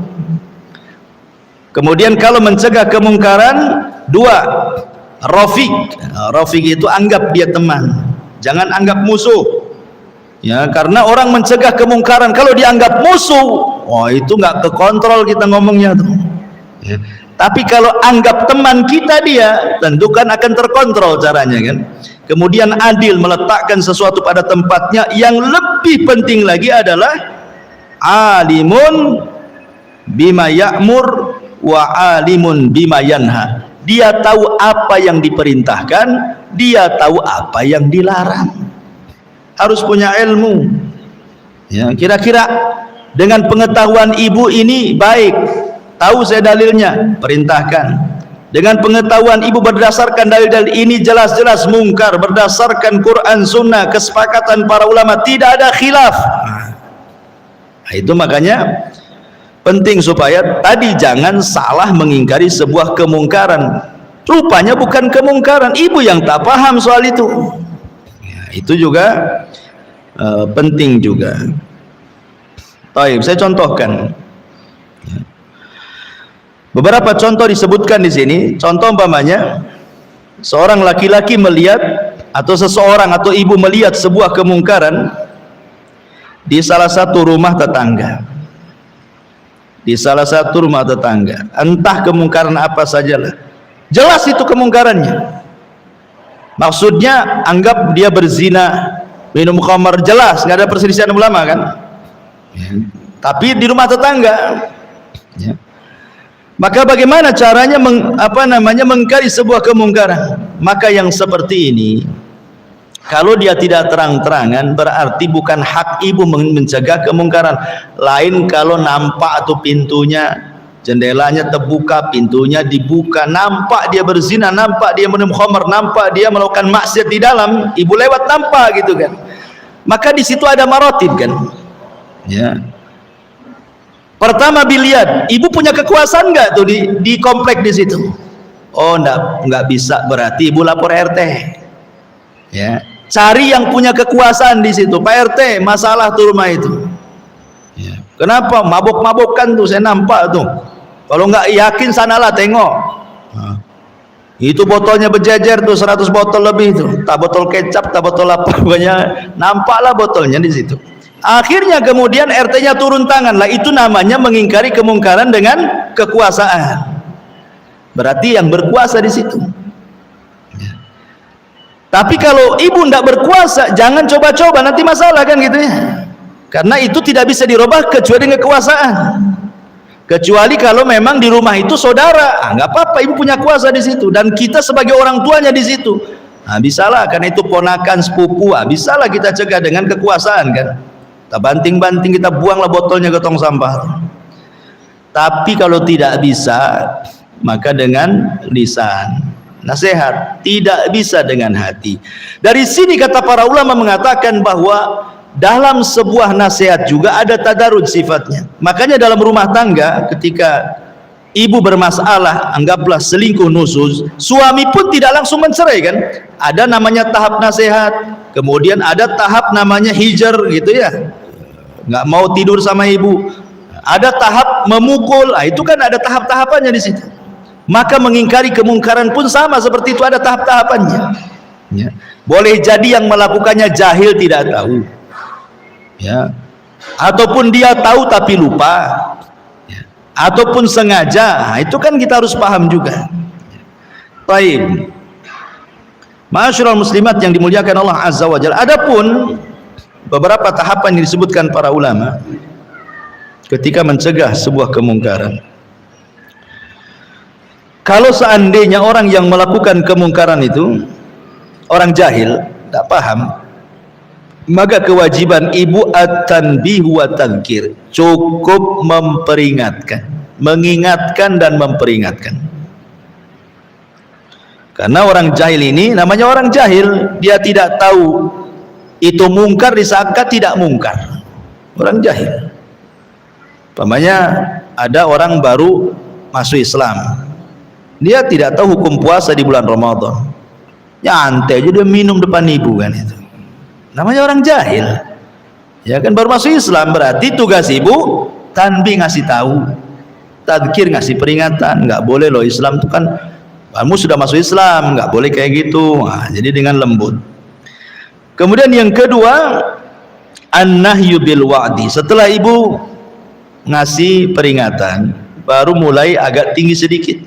Kemudian kalau mencegah kemungkaran, 2, rafiq. Rafiq itu anggap dia teman, jangan anggap musuh. Ya, karena orang mencegah kemungkaran kalau dianggap musuh, oh itu nggak kekontrol kita ngomongnya tuh. Ya. Tapi kalau anggap teman kita dia, tentu kan akan terkontrol caranya kan. Kemudian adil, meletakkan sesuatu pada tempatnya. Yang lebih penting lagi adalah alimun bima ya'mur wa alimun bima yanha. Dia tahu apa yang diperintahkan, dia tahu apa yang dilarang. Harus punya ilmu. Ya, kira-kira dengan pengetahuan ibu ini baik, tahu saya dalilnya, perintahkan. Dengan pengetahuan ibu berdasarkan dalil-dalil ini jelas-jelas mungkar, berdasarkan Quran Sunnah, kesepakatan para ulama, tidak ada khilaf. Nah, itu makanya penting supaya tadi jangan salah mengingkari sebuah kemungkaran. Rupanya bukan kemungkaran, ibu yang tak paham soal itu. Ya, itu juga penting juga. Baik, saya contohkan. Beberapa contoh disebutkan di sini. Contoh umpamanya, seorang laki-laki melihat atau seseorang atau ibu melihat sebuah kemungkaran di salah satu rumah tetangga. Di salah satu rumah tetangga, entah kemungkaran apa sajalah, jelas itu kemungkarannya. Maksudnya anggap dia berzina, minum khamar, jelas nggak ada perselisihan ulama kan ya. Tapi di rumah tetangga ya. Maka bagaimana caranya mengingkari sebuah kemungkaran? Maka yang seperti ini, kalau dia tidak terang-terangan, berarti bukan hak ibu mencegah kemungkaran. Lain kalau nampak tuh pintunya, jendelanya terbuka, pintunya dibuka, nampak dia berzina, nampak dia minum khamar, nampak dia melakukan maksiat di dalam, ibu lewat nampak gitu kan. Maka di situ ada maratib kan. Ya. Pertama dilihat, ibu punya kekuasaan nggak tuh di komplek di situ? Oh, nggak bisa, berarti ibu lapor RT. Ya. Cari yang punya kekuasaan di situ. Pak RT, masalah tuh rumah itu. Ya. Kenapa? Mabok-mabokan tuh, saya nampak tuh. Kalau nggak yakin sanalah tengok. Nah. Itu botolnya berjejer tuh 100 botol lebih tuh. Tak botol kecap, tak botol apa, pokoknya nampaklah botolnya di situ. Akhirnya kemudian RT-nya turun tangan. Lah itu namanya mengingkari kemungkaran dengan kekuasaan. Berarti yang berkuasa di situ. Tapi kalau ibu tidak berkuasa, jangan coba-coba, nanti masalah kan gitu ya. Karena itu tidak bisa dirubah kecuali dengan kekuasaan. Kecuali kalau memang di rumah itu saudara, nggak apa-apa, ibu punya kuasa di situ dan kita sebagai orang tuanya di situ. Bisalah, karena itu ponakan sepupu, bisalah kita cegah dengan kekuasaan kan. Kita banting-banting, kita buanglah botolnya ke tong sampah. Tapi kalau tidak bisa, maka dengan lisan, nasihat. Tidak bisa dengan hati. Dari sini kata para ulama mengatakan bahwa dalam sebuah nasihat juga ada tadarruj sifatnya. Makanya dalam rumah tangga, ketika ibu bermasalah, anggaplah selingkuh nusyuz, suami pun tidak langsung mencerai kan. Ada namanya tahap nasihat, kemudian ada tahap namanya hijar gitu ya, nggak mau tidur sama ibu. Ada tahap memukul, itu kan ada tahap-tahapannya di situ. Maka mengingkari kemungkaran pun sama seperti itu, ada tahap-tahapannya ya. Boleh jadi yang melakukannya jahil, tidak tahu ya, ataupun dia tahu tapi lupa, ataupun sengaja, itu kan kita harus paham juga. Baik, ma'asyiral muslimat yang dimuliakan Allah Azza wa Jalla, adapun beberapa tahapan yang disebutkan para ulama ketika mencegah sebuah kemungkaran. Kalau seandainya orang yang melakukan kemungkaran itu orang jahil, tidak paham, maka kewajiban ibu at-tanbih wa tadzkir, cukup memperingatkan, mengingatkan dan memperingatkan. Karena orang jahil ini namanya orang jahil, dia tidak tahu itu mungkar disangka tidak mungkar. Orang jahil. Umpamanya ada orang baru masuk Islam, dia tidak tahu hukum puasa di bulan Ramadan, nyantai aja dia minum depan ibu kan, itu namanya orang jahil ya kan, baru masuk Islam. Berarti tugas ibu tanbih, ngasih tahu, tadzkir, ngasih peringatan, nggak boleh loh, Islam itu kan, kamu sudah masuk Islam, nggak boleh kayak gitu. Jadi dengan lembut. Kemudian yang kedua, an-nahyu bil wa'di. Setelah ibu ngasih peringatan, baru mulai agak tinggi sedikit,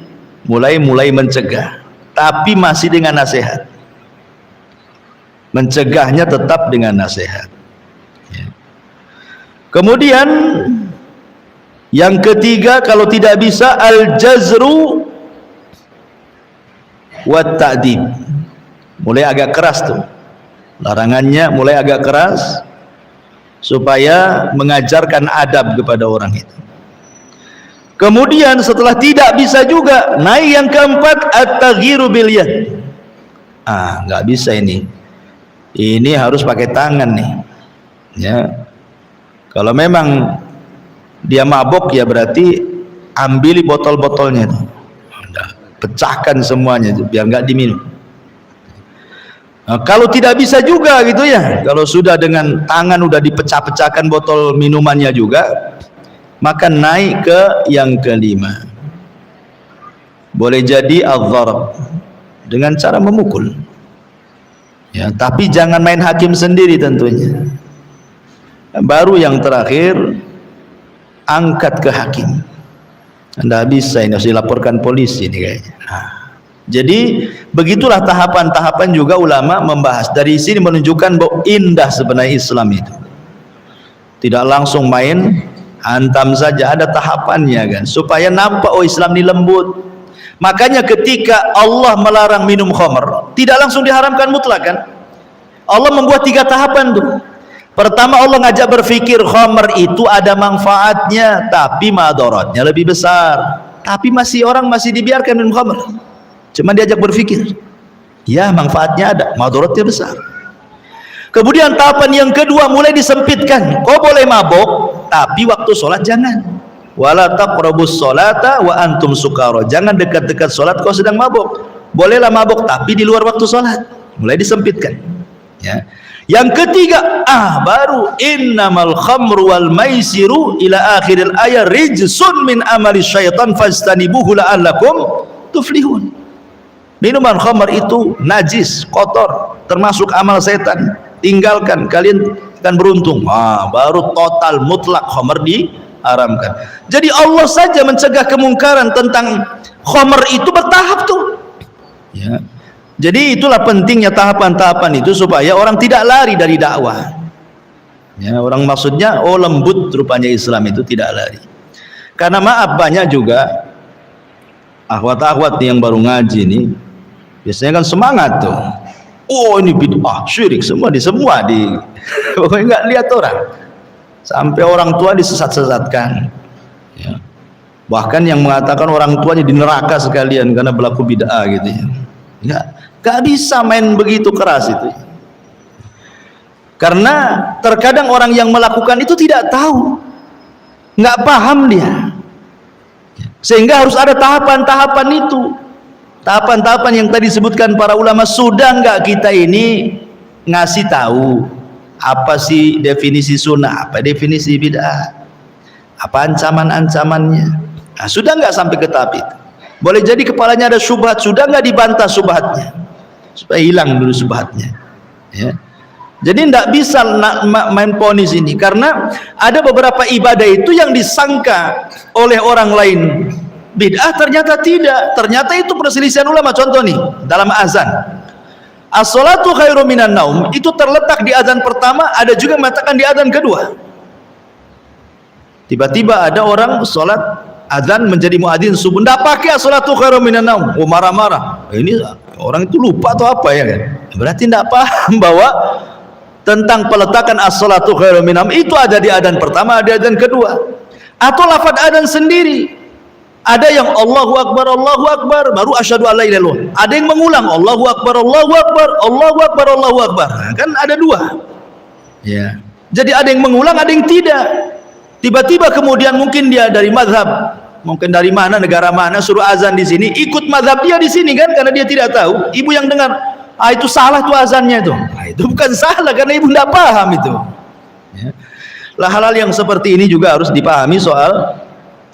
mulai mencegah, tapi masih dengan nasihat. Mencegahnya tetap dengan nasihat ya. Kemudian yang ketiga, kalau tidak bisa, al-jazru wa ta'dib, mulai agak keras tuh larangannya, mulai agak keras supaya mengajarkan adab kepada orang itu. Kemudian setelah tidak bisa juga, naik yang keempat, at-taghyiru bil yad. Nggak bisa ini harus pakai tangan nih ya. Kalau memang dia mabok ya berarti ambil botol-botolnya itu, pecahkan semuanya biar nggak diminum. Kalau tidak bisa juga gitu ya, kalau sudah dengan tangan udah dipecah-pecahkan botol minumannya juga, maka naik ke yang kelima, boleh jadi adh-dharab, dengan cara memukul ya, tapi jangan main hakim sendiri tentunya. Baru yang terakhir, angkat ke hakim. Anda bisa, ini harus dilaporkan polisi ini kayaknya. Jadi begitulah tahapan-tahapan juga ulama membahas. Dari sini menunjukkan bahwa indah sebenarnya Islam itu, tidak langsung main hantam saja, ada tahapannya kan, supaya nampak oh Islam ini lembut. Makanya ketika Allah melarang minum khamr, tidak langsung diharamkan mutlak kan. Allah membuat 3 tahapan tuh. Pertama, Allah ngajak berfikir khamr itu ada manfaatnya, tapi madaratnya lebih besar. Tapi orang masih dibiarkan minum khamr, cuma diajak berfikir, ya manfaatnya ada, madaratnya besar. Kemudian tahapan yang kedua mulai disempitkan, kau boleh mabok, tapi waktu sholat jangan. Wala taqrabus sholata wa antum sukara, jangan dekat-dekat sholat kau sedang mabok. Bolehlah mabok tapi di luar waktu sholat, mulai disempitkan ya. Yang ketiga, baru innamal khamru wal maisiru ila akhiril ayat rijsun min amali syaitan fastanibuhu la'allakum tuflihun. Minuman khamr itu najis, kotor, termasuk amal setan, tinggalkan, kalian akan beruntung. Baru total mutlak khamr diharamkan. Jadi Allah saja mencegah kemungkaran tentang khamr itu bertahap tuh ya. Jadi itulah pentingnya tahapan-tahapan itu, supaya orang tidak lari dari dakwah ya. Orang maksudnya lembut, rupanya Islam itu tidak lari. Karena maaf, banyak juga akhwat-akhwat yang baru ngaji nih, biasanya kan semangat tuh Oh ini bid'ah, syirik, semua pokoknya nggak lihat orang, sampai orang tua disesat-sesatkan ya. Bahkan yang mengatakan orang tuanya di neraka sekalian karena berlaku bid'ah gitu ya. Nggak bisa main begitu keras itu, karena terkadang orang yang melakukan itu tidak tahu, nggak paham dia, sehingga harus ada tahapan-tahapan itu. Tahapan-tahapan yang tadi disebutkan para ulama. Sudah enggak kita ini ngasih tahu apa sih definisi sunnah, apa definisi bid'ah, apa ancaman-ancamannya? Nah, sudah enggak sampai ke tahap itu? Boleh jadi kepalanya ada syubhat, sudah enggak dibantah syubhatnya, supaya hilang dulu syubhatnya ya. Jadi enggak bisa main ponis ini, karena ada beberapa ibadah itu yang disangka oleh orang lain bid'ah, ternyata tidak, ternyata itu perselisihan ulama. Contoh nih, dalam azan, as-salatu khairum minan naum, itu terletak di azan pertama, ada juga mengatakan di azan kedua. Tiba-tiba ada orang sholat azan menjadi muadzin subuh, tidak pakai as-salatu khairum minan naum, oh marah-marah. Ini orang itu lupa atau apa ya kan? Berarti tidak paham bahwa tentang peletakan as-salatu khairum minan naum itu ada di azan pertama, ada di azan kedua. Atau lafaz azan sendiri, ada yang Allahu Akbar baru asyhadu alla ilaha illallah, ada yang mengulang Allahu Akbar Allahu Akbar Allahu Akbar Allahu Akbar. Nah, kan ada dua ya. Jadi ada yang mengulang, ada yang tidak. Tiba-tiba kemudian mungkin dia dari mazhab, mungkin dari mana, negara mana, suruh azan di sini, ikut mazhab dia di sini kan, karena dia tidak tahu. Ibu yang dengar, itu salah tuh azannya itu. Nah, itu bukan salah, karena ibu tidak paham itu ya. Lah hal-hal yang seperti ini juga harus dipahami. Soal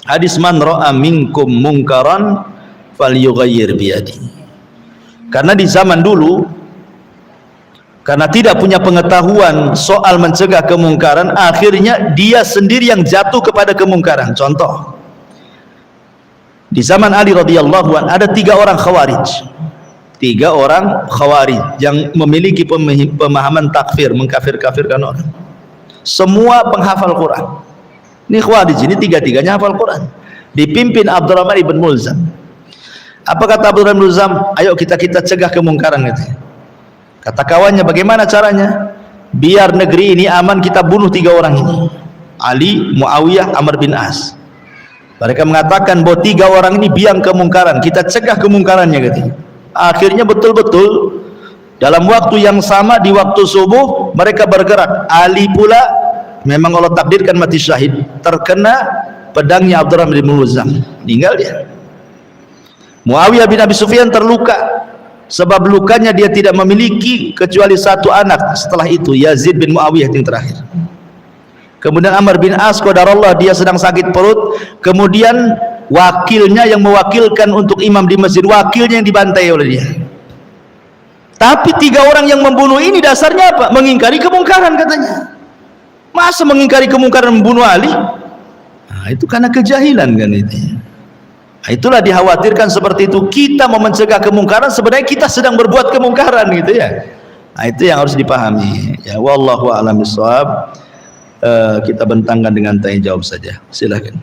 hadis man ra'a minkum mungkaran falyughayyir biyadi. Karena di zaman dulu, karena tidak punya pengetahuan soal mencegah kemungkaran, akhirnya dia sendiri yang jatuh kepada kemungkaran. Contoh, di zaman Ali radhiyallahu anhu ada 3 orang khawarij. 3 orang khawarij yang memiliki pemahaman takfir, mengkafir-kafirkan orang. Semua penghafal Quran. Ini khawarij ini 3-3-nya hafal Quran, dipimpin Abdurrahman ibn Mulzam. Apa kata Abdurrahman ibn Mulzam? Ayo kita cegah kemungkaran gitu. Kata kawannya, bagaimana caranya? Biar negeri ini aman, kita bunuh 3 orang ini, Ali, Muawiyah, Amr bin As. Mereka mengatakan bahwa 3 orang ini biang kemungkaran, kita cegah kemungkarannya gitu. Akhirnya betul-betul dalam waktu yang sama, di waktu subuh mereka bergerak. Ali pula memang Allah takdirkan mati syahid, terkena pedangnya Abdurrahman bin Mulzam, meninggal dia. Muawiyah bin Abi Sufyan terluka, sebab lukanya dia tidak memiliki kecuali 1 anak setelah itu, Yazid bin Muawiyah yang terakhir. Kemudian Amr bin As qadarullah, dia sedang sakit perut, kemudian wakilnya yang mewakilkan untuk imam di masjid, wakilnya yang dibantai oleh dia. Tapi 3 orang yang membunuh ini dasarnya apa? Mengingkari kemungkaran katanya. Masa mengingkari kemungkaran membunuh Ali? Nah, itu karena kejahilan kan itu. Nah, itulah dikhawatirkan seperti itu. Kita mau mencegah kemungkaran, sebenarnya kita sedang berbuat kemungkaran gitu ya. Nah, itu yang harus dipahami. Ya, wallahu a'lam bishawab. Kita bentangkan dengan tanya jawab saja. Silakan.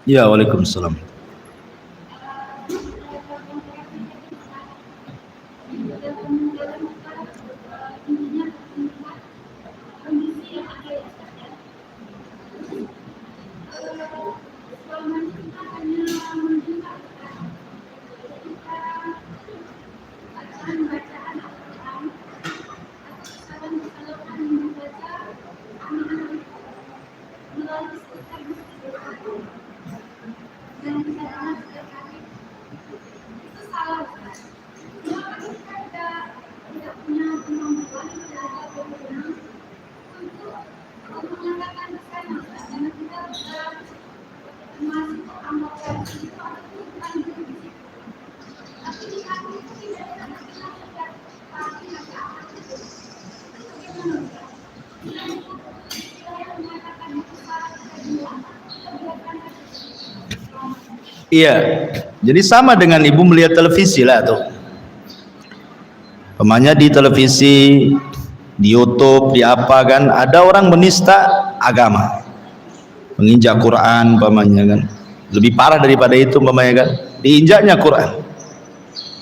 Ya, waalaikumsalam. Iya, jadi sama dengan ibu melihat televisi lah tuh. Pemanya di televisi, di YouTube, di apa kan, ada orang menista agama, menginjak Quran, pemanya kan. Lebih parah daripada itu, pemanya kan, diinjaknya Quran,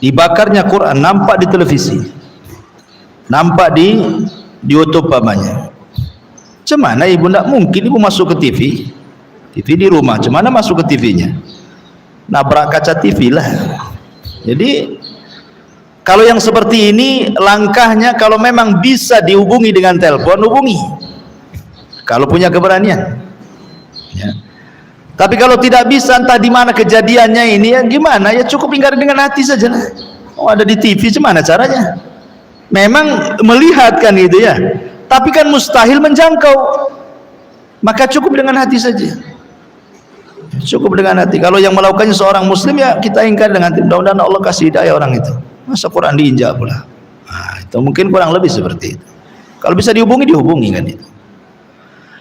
dibakarnya Quran, nampak di televisi, nampak di YouTube, pemanya. Cemana ibu tidak mungkin ibu masuk ke TV di rumah, cemana masuk ke TV-nya? Nabrak kaca TV lah. Jadi kalau yang seperti ini langkahnya, kalau memang bisa dihubungi dengan telepon, hubungi kalau punya keberanian ya. Tapi kalau tidak bisa, entah di mana kejadiannya ini, ya gimana, ya cukup ingkari dengan hati saja lah. Oh, ada di TV, gimana caranya? Memang melihat kan itu ya, tapi kan mustahil menjangkau, maka cukup dengan hati saja. Cukup dengan hati. Kalau yang melakukannya seorang muslim, ya kita ingkar dengan hati. Mudah-mudahan Allah kasih hidayah orang itu. Masa Quran diinjak pula. Nah, itu mungkin kurang lebih seperti itu. Kalau bisa dihubungi, dihubungi kan itu.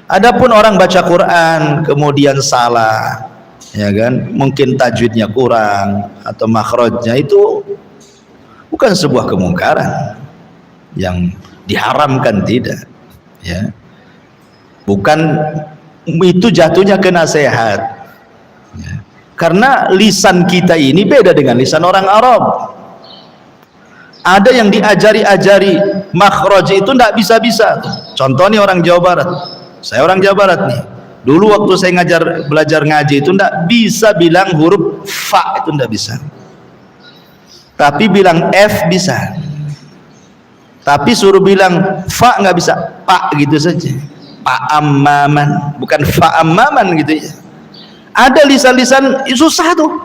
Adapun orang baca Quran kemudian salah, ya kan, mungkin tajwidnya kurang atau makhrajnya, itu bukan sebuah kemungkaran yang diharamkan, tidak ya. Bukan itu jatuhnya ke nasihat ya. Karena lisan kita ini beda dengan lisan orang Arab. Ada yang diajari makhraj itu tidak bisa-bisa. Contoh nih, orang Jawa Barat, saya orang Jawa Barat nih, dulu waktu saya belajar ngaji itu tidak bisa bilang huruf fa, itu tidak bisa, tapi bilang F bisa. Tapi suruh bilang fa nggak bisa, pak gitu saja, pak ammaman, bukan fa ammaman gitu ya. Ada lisan-lisan susah tuh,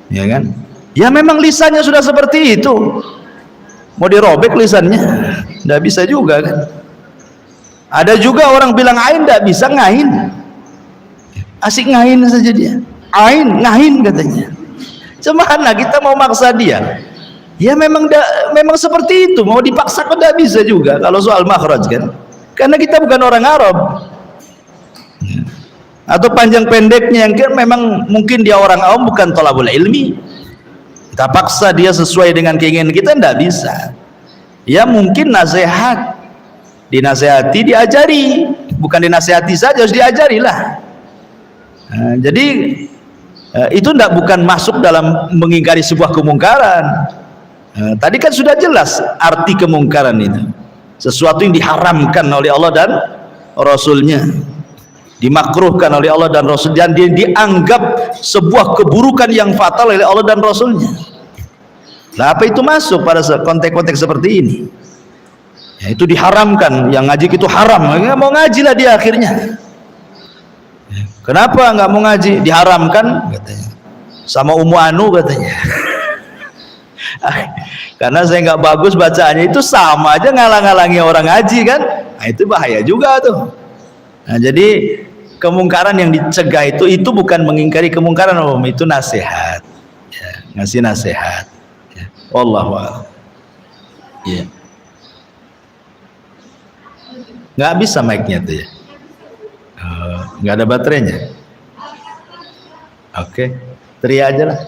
ya kan? Ya memang lisannya sudah seperti itu, mau dirobek lisannya nggak bisa juga kan. Ada juga orang bilang ain nggak bisa, ngain, asik ngain saja dia, ain ngain katanya. Cemana kita mau maksa dia? Ya memang seperti itu, mau dipaksa kan tidak bisa juga kalau soal makhraj kan, karena kita bukan orang Arab. Atau panjang pendeknya yang kan memang mungkin dia orang awam, bukan thalabul ilmi, kita paksa dia sesuai dengan keinginan kita, tidak bisa. Ya mungkin nasihat, dinasehati, diajari, bukan dinasehati saja, harus diajari lah. Nah, jadi itu bukan masuk dalam mengingkari sebuah kemungkaran. Tadi kan sudah jelas arti kemungkaran itu, sesuatu yang diharamkan oleh Allah dan Rasulnya, dimakruhkan oleh Allah dan Rasul, dan dia dianggap sebuah keburukan yang fatal oleh Allah dan Rasulnya. Nah, apa itu masuk pada konteks-konteks seperti ini? Ya, itu diharamkan, yang ngaji itu haram, nggak mau ngaji lah dia akhirnya. Kenapa nggak mau ngaji? Diharamkan katanya, sama Ummu Anu katanya. Karena saya nggak bagus bacaannya, itu sama aja ngalang-ngalangi orang ngaji kan. Nah, itu bahaya juga tuh. Nah, jadi kemungkaran yang dicegah itu bukan mengingkari kemungkaran, itu nasihat ya, ngasih nasihat ya. Wallahu a'lam ya. Nggak bisa mic-nya tuh ya, nggak ada baterainya. Oke, teriak aja lah.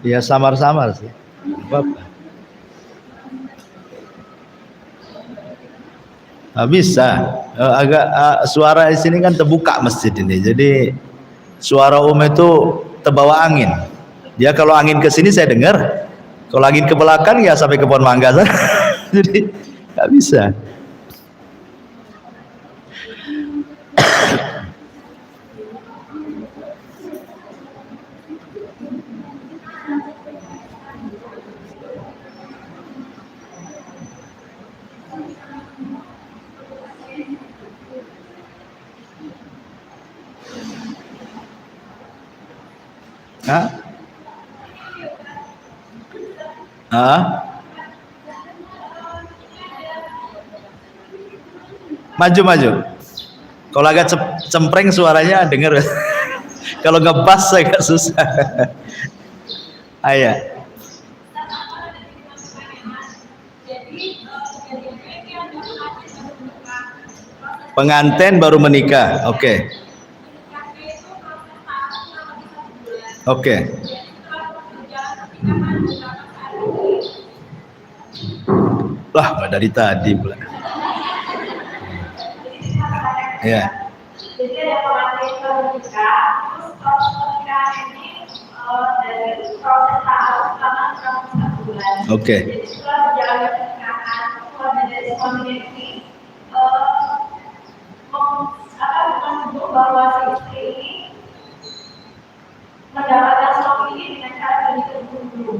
Ya samar-samar sih, apa-apa. Nah, bisa agak suara di sini kan terbuka masjid ini, jadi suara itu terbawa angin. Dia kalau angin ke sini saya dengar, kalau angin ke belakang ya sampai ke pohon mangga. Jadi nggak bisa. Hah? Hah? Maju. Kalau agak cempreng suaranya denger. Kalau ngebas agak susah. Ayah. Pengantin baru menikah. Oke. Lah, nggak dari tadi pula. Ya. Jadi ada pengantin baru menikah, terus proses pernikahan ini dari proses taaruf selama 1 bulan. Oke. Jadi setelah berjalan pernikahan, keluarga dari suaminya ini menunjuk bahwa si istri ini mendapatkan suami ini dengan cara berikut dulu.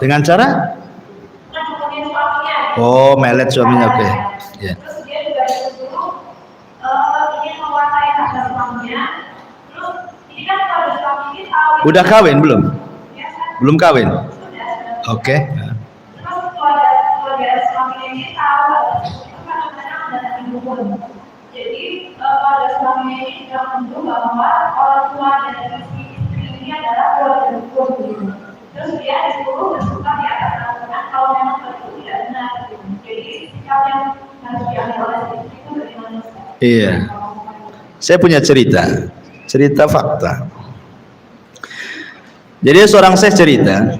Dengan cara? Menunjukin suaminya. Oh, melet suaminya, oke. Ya. Terus dia juga disuruh ingin menguasai harta suaminya. Terus ini kan kalau suami ini tahu. Udah kawin belum? Ya, kan? Belum kawin. Sudah. Oke. Terus keluarga suaminya ini tahu itu kadang-kadang mendatangi dukun. Jadi keluarga suaminya ini sudah menunjuk bahwa orang tua dari si istri ini adalah keluarga dukun gitu. Terus dia disuruh bersumpah di atas Al-Quran kalau memang itu tidak benar. Jadi sikap yang harus diambil oleh istri itu bagaimana? Iya. Saya punya cerita fakta. Jadi seorang saya cerita,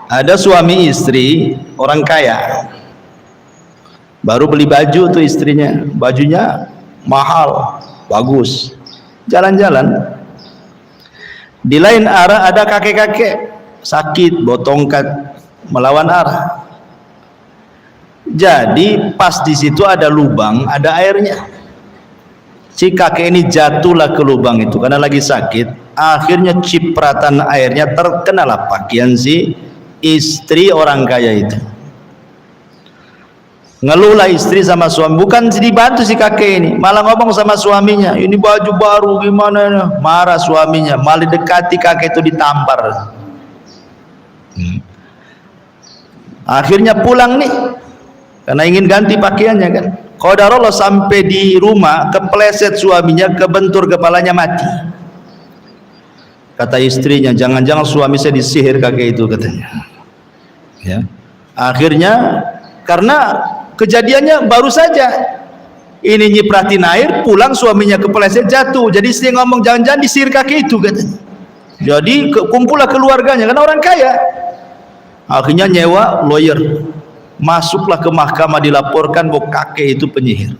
ada suami istri orang kaya, baru beli baju tuh istrinya, bajunya mahal, bagus, jalan-jalan. Di lain arah ada kakek-kakek sakit, bawa tongkat melawan arah. Jadi pas di situ ada lubang, ada airnya. Si kakek ini jatuhlah ke lubang itu karena lagi sakit. Akhirnya cipratan airnya terkenalah pakaian si istri orang kaya itu. Ngeluhlah istri sama suami, bukan dibantu si kakek ini, malah ngomong sama suaminya, ini baju baru gimana ya? Marah suaminya, malah dekati kakek itu ditampar. Akhirnya pulang nih, karena ingin ganti pakaiannya kan. Qadarullah sampai di rumah, kepleset suaminya, kebentur kepalanya, mati. Kata istrinya, jangan-jangan suami saya disihir kakek itu katanya. Ya. Akhirnya karena kejadiannya baru saja, ini nyipratin air, pulang suaminya kepleset jatuh. Jadi istri ngomong jangan-jangan disihir kakek itu katanya. Jadi kumpullah keluarganya, karena orang kaya. Akhirnya nyewa lawyer, masuklah ke mahkamah, dilaporkan bahwa kakek itu penyihir.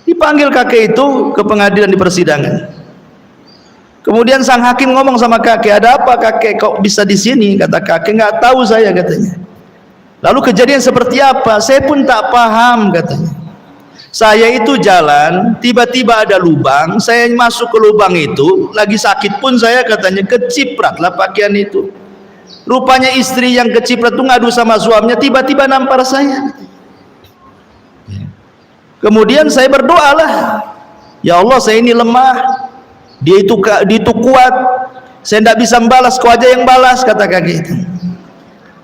Dipanggil kakek itu ke pengadilan di persidangan. Kemudian sang hakim ngomong sama kakek, ada apa kakek kok bisa di sini? Kata kakek, nggak tahu saya katanya. Lalu kejadian seperti apa? Saya pun tak paham katanya. Saya itu jalan, tiba-tiba ada lubang, saya masuk ke lubang itu, lagi sakit pun saya katanya kecipratlah pakaian itu. Rupanya istri yang keciprat itu ngadu sama suaminya, tiba-tiba nampar saya. Kemudian saya berdoalah, ya Allah saya ini lemah, dia itu kuat, saya tidak bisa membalas, kau aja yang balas, kata kakek itu.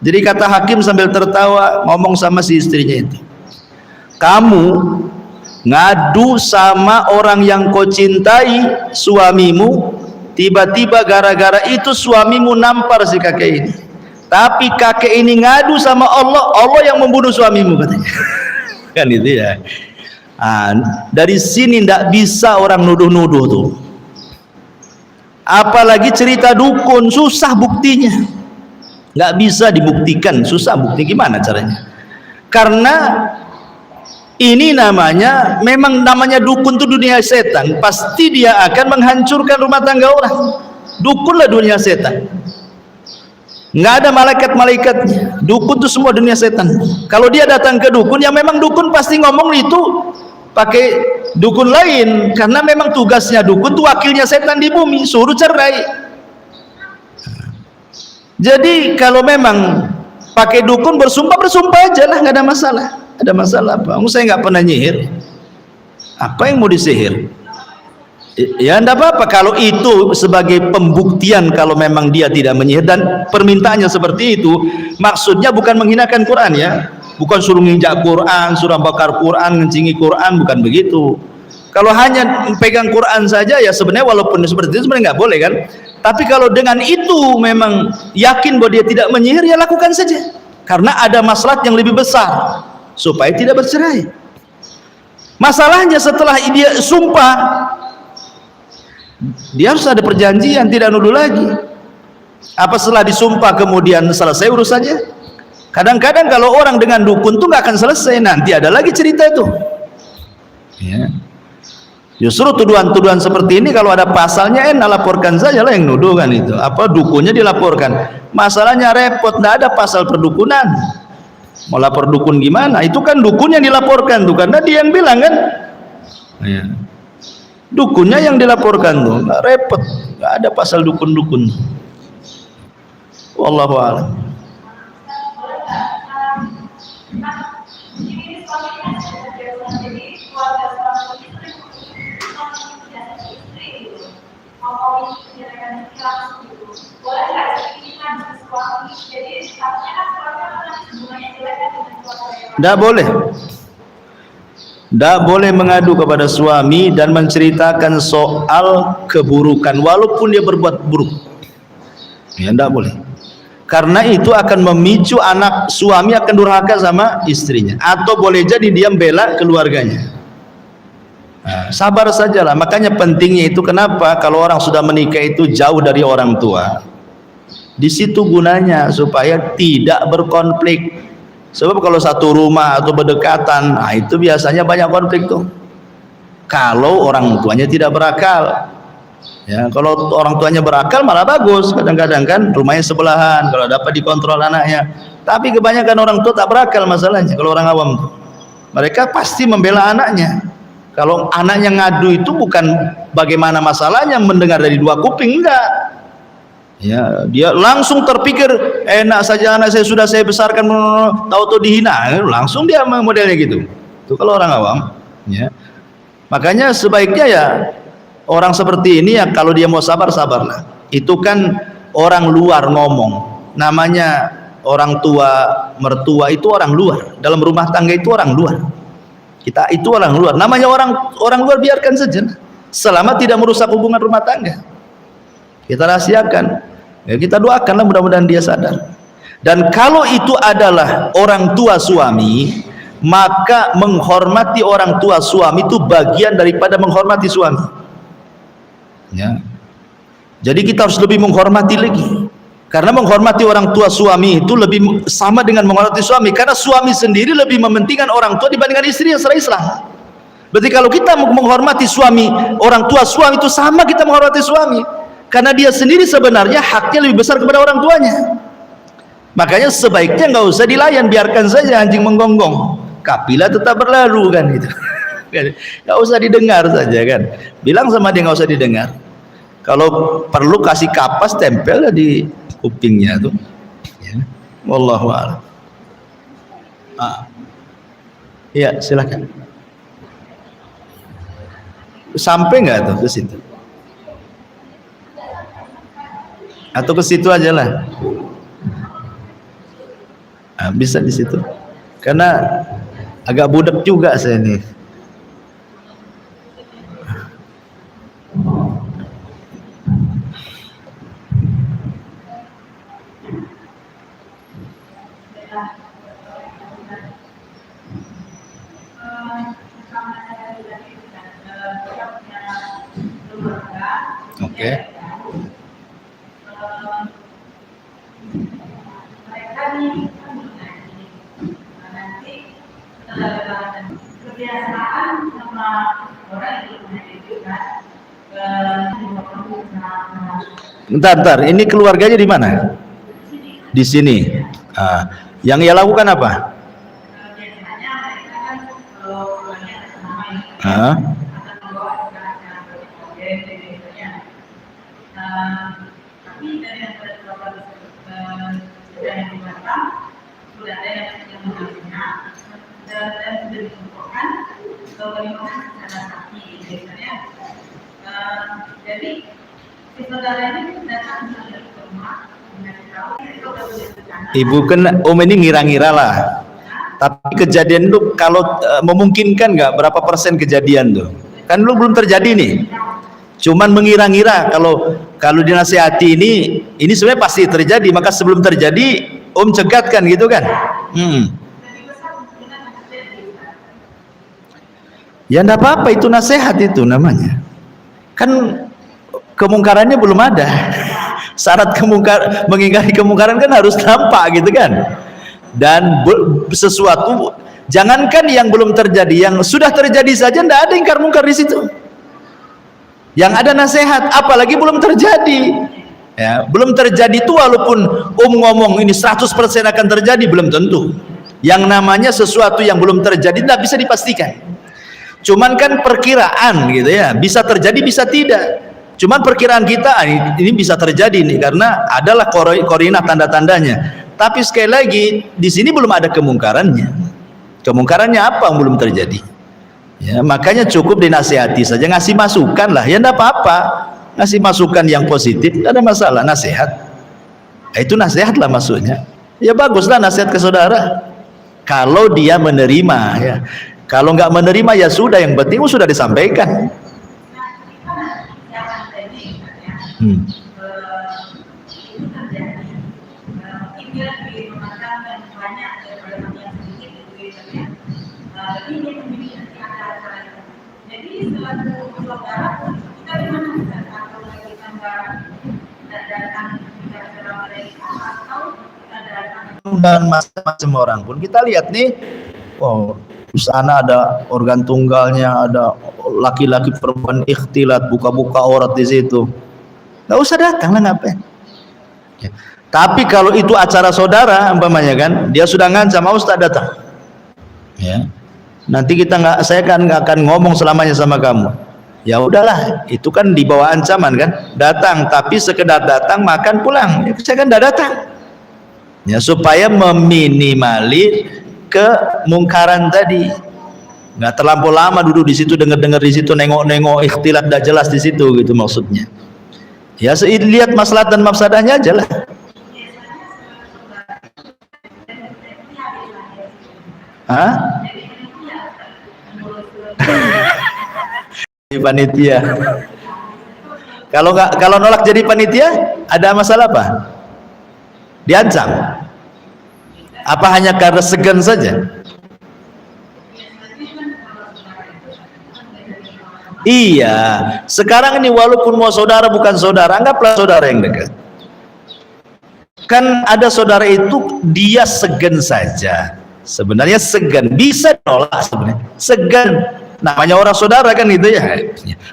Jadi kata hakim sambil tertawa ngomong sama si istrinya itu, kamu ngadu sama orang yang kau cintai, suamimu, tiba-tiba gara-gara itu suamimu nampar si kakek ini. Tapi kakek ini ngadu sama Allah, Allah yang membunuh suamimu katanya. Kan itu ya. Dari sini tidak bisa orang nuduh-nuduh tuh. Apalagi cerita dukun, susah buktinya, nggak bisa dibuktikan, susah bukti. Gimana caranya? Karena ini memang namanya dukun itu dunia setan, pasti dia akan menghancurkan rumah tangga orang. Dukunlah dunia setan, nggak ada malaikat-malaikatnya. Dukun itu semua dunia setan. Kalau dia datang ke dukun, ya memang dukun pasti ngomong itu pakai dukun lain, karena memang tugasnya dukun itu wakilnya setan di bumi, suruh cerai. Jadi kalau memang Pakai dukun bersumpah aja lah, nggak ada masalah. Ada masalah apa? Saya nggak pernah nyihir. Apa yang mau disihir? Ya enggak apa-apa kalau itu sebagai pembuktian kalau memang dia tidak menyihir dan permintaannya seperti itu. Maksudnya bukan menghinakan Quran ya, bukan suruh nginjak Quran, suruh bakar Quran, ngencingi Quran, bukan begitu. Kalau hanya pegang Quran saja ya sebenarnya walaupun seperti itu sebenarnya nggak boleh kan. Tapi kalau dengan itu memang yakin bahwa dia tidak menyihir, ya lakukan saja. Karena ada maslahat yang lebih besar supaya tidak bercerai. Masalahnya setelah dia sumpah, dia harus ada perjanjian, tidak nuduh lagi. Apa setelah disumpah kemudian selesai urusannya? Kadang-kadang kalau orang dengan dukun tuh nggak akan selesai, nanti ada lagi cerita itu. Ya. Justru tuduhan-tuduhan seperti ini kalau ada pasalnya laporkan saja lah yang nuduh kan itu. Apa dukunnya dilaporkan. Masalahnya repot, nggak ada pasal perdukunan. Mau lapor dukun gimana? Itu kan dukun yang dilaporkan tuh, karena dia yang bilang kan. Ya. Dukunnya yang dilaporkan tuh, nggak repot, nggak ada pasal dukun-dukun. Wallahu a'lam. Tidak boleh. Tidak boleh mengadu kepada suami dan menceritakan soal keburukan walaupun dia berbuat buruk. Ya tidak boleh. Karena itu akan memicu anak suami akan durhaka sama istrinya, atau boleh jadi dia membela keluarganya. Nah, sabar sajalah. Makanya pentingnya itu kenapa kalau orang sudah menikah itu jauh dari orang tua. Di situ gunanya supaya tidak berkonflik. Sebab kalau satu rumah atau berdekatan, nah itu biasanya banyak konflik tuh. Kalau orang tuanya tidak berakal. Ya, kalau orang tuanya berakal malah bagus. Kadang-kadang kan rumahnya sebelahan, kalau dapat dikontrol anaknya. Tapi kebanyakan orang tua tak berakal masalahnya. Kalau orang awam tuh, mereka pasti membela anaknya. Kalau anaknya ngadu itu bukan bagaimana masalahnya mendengar dari dua kuping, enggak. Ya, dia langsung terpikir enak saja anak saya sudah saya besarkan, tahu-tahu dihina, langsung dia modelnya gitu. Itu kalau orang awam, ya. Makanya sebaiknya ya orang seperti ini ya kalau dia mau sabar, sabarlah. Itu kan orang luar ngomong. Namanya orang tua, mertua itu orang luar. Dalam rumah tangga itu orang luar. Kita itu orang luar. Namanya orang luar biarkan saja. Selama tidak merusak hubungan rumah tangga. Kita rahasiakan. Ya, kita doakanlah mudah-mudahan dia sadar. Dan kalau itu adalah orang tua suami, maka menghormati orang tua suami itu bagian daripada menghormati suami. Ya. Jadi kita harus lebih menghormati lagi. Karena menghormati orang tua suami itu lebih sama dengan menghormati suami. Karena suami sendiri lebih mementingkan orang tua dibandingkan istri yang secara Islam. Berarti kalau kita menghormati suami, orang tua suami itu sama kita menghormati suami. Karena dia sendiri sebenarnya haknya lebih besar kepada orang tuanya. Makanya sebaiknya nggak usah dilayan, biarkan saja anjing menggonggong. Kapilah tetap berlalu kan itu. Nggak usah didengar saja kan. Bilang sama dia nggak usah didengar. Kalau perlu kasih kapas tempel di kupingnya tuh. Ya. Wallahu a'lam. Iya silakan. Sampai nggak tuh ke situ? Atau ke situ aja lah. Nah, bisa di situ. Karena agak budak juga saya nih. Oke. Kebiasaan sama orang itu kan. Bentar, ini keluarganya di mana? Di sini. Yang ia lakukan apa? Biasanya mereka kan kalau keluarnya sama ini Ah. akan membawa tapi dari yang keluarga yang di Batam sudah ada yang mengambilnya dan sudah ditentukan bagaimana secara saksi biasanya. Jadi si saudara ini datang ke rumah dengan tahu itu Ibu kan Om ini ngira-ngira lah. Tapi kejadian itu kalau memungkinkan nggak berapa persen kejadian tuh? Kan lu belum terjadi nih. Cuman mengira-ngira kalau dinasihati ini sebenarnya pasti terjadi, maka sebelum terjadi Om cegatkan gitu kan. Ya enggak apa-apa, itu nasihat itu namanya. Kan kemungkarannya belum ada. Syarat mengingkari kemungkaran kan harus nampak gitu kan. Dan sesuatu, jangankan yang belum terjadi, yang sudah terjadi saja tidak ada ingkar mungkar di situ. Yang ada nasihat, apalagi belum terjadi. Ya, belum terjadi itu walaupun ngomong ini 100% akan terjadi, belum tentu. Yang namanya sesuatu yang belum terjadi tidak bisa dipastikan. Cuman kan perkiraan gitu ya, bisa terjadi bisa tidak. Cuman perkiraan kita ini bisa terjadi nih karena adalah koordinat tanda-tandanya. Tapi sekali lagi di sini belum ada kemungkarannya. Kemungkarannya apa yang belum terjadi? Ya, makanya cukup dinasihati saja, ngasih masukan lah. Ya enggak apa-apa. Ngasih masukan yang positif, tidak ada masalah, nasihat. Itu nasihat lah maksudnya. Ya baguslah nasihat ke saudara. Kalau dia menerima ya. Kalau nggak menerima ya sudah, yang penting sudah disampaikan. Dan macam-macam orang pun kita lihat nih, oh di sana ada organ tunggalnya, ada laki-laki perempuan ikhtilat, buka-buka aurat di situ, nggak usah datang lah, ngapain ya. Tapi kalau itu acara saudara umpamanya kan, dia sudah ngancam, Ustaz datang ya, nanti saya nggak akan ngomong selamanya sama kamu. Ya udahlah, itu kan di bawah ancaman kan, datang tapi sekedar datang makan pulang, ya, saya kan tidak datang ya, supaya meminimalir kemungkaran tadi. Nggak terlampau lama duduk di situ, dengar-dengar di situ, nengok-nengok ikhtilat tidak jelas di situ gitu maksudnya. Ya lihat maslahat dan mafsadahnya aja lah. Hah? Panitia. Kalau nolak jadi panitia ada masalah apa? Diancam? Apa hanya karena segan saja? Iya, sekarang ini walaupun mau saudara bukan saudara, anggaplah saudara yang dekat. Kan ada saudara itu dia segan saja. Sebenarnya segan, bisa nolak sebenarnya. Segan. Namanya orang saudara kan gitu ya.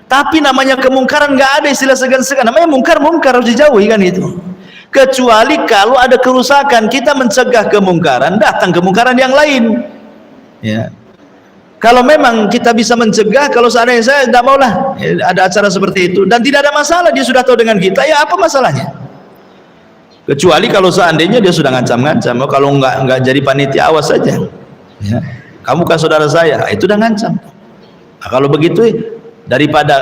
Tapi namanya kemungkaran nggak ada istilah segan-segan. Namanya mungkar harus dijauhi kan itu. Kecuali kalau ada kerusakan, kita mencegah kemungkaran, datang kemungkaran yang lain. Ya. Kalau memang kita bisa mencegah, kalau seandainya saya tidak maulah ada acara seperti itu dan tidak ada masalah, dia sudah tahu dengan kita, ya apa masalahnya? Kecuali kalau seandainya dia sudah ngancam-ngancam, kalau nggak jadi panitia awas saja. Ya. Kamu kan saudara saya, itu udah ngancam. Nah, kalau begitu daripada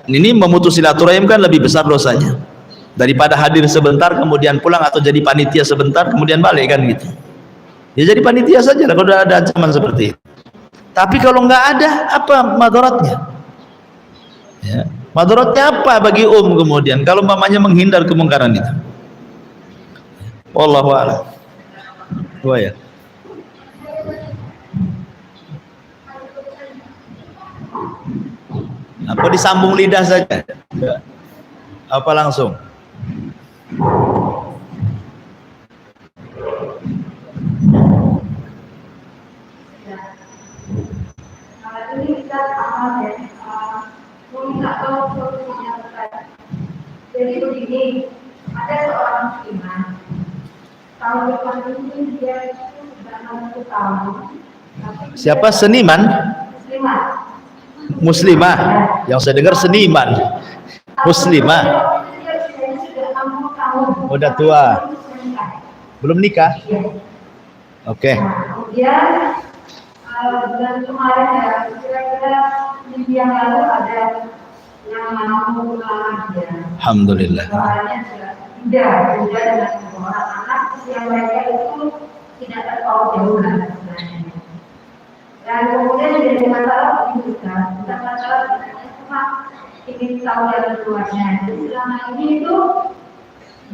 ini memutus silaturahim kan lebih besar dosanya daripada hadir sebentar kemudian pulang atau jadi panitia sebentar kemudian balik kan gitu. Ya jadi panitia saja lah kalau ada ancaman seperti itu. Tapi kalau nggak ada, apa madaratnya? Ya, madaratnya apa bagi kemudian kalau mamanya menghindar kemungkaran itu? Wallahu a'lam. Ya. Apa disambung lidah saja? Apa langsung? Ini kita amal ya, minta tahu solusinya terkait. Jadi begini, ada seorang muslimah, tahun depan ini dia itu sudah 60 tahun. Siapa seniman? Muslimah. Yang saya dengar seniman. Muslimah. Udah tua. Belum nikah? Oke. Kemudian bulan kemarin ya, kira-kira minggu yang lalu ada yang mau melamar dia. Alhamdulillah. Soalnya tidak dengan orang anak usia mereka itu tidak terpaut jauh lah sebenarnya. Dan kemudian jadi masalah juga, bukan masalah sebenarnya cuma ingin tahu dari keluarnya. Jadi selama ini itu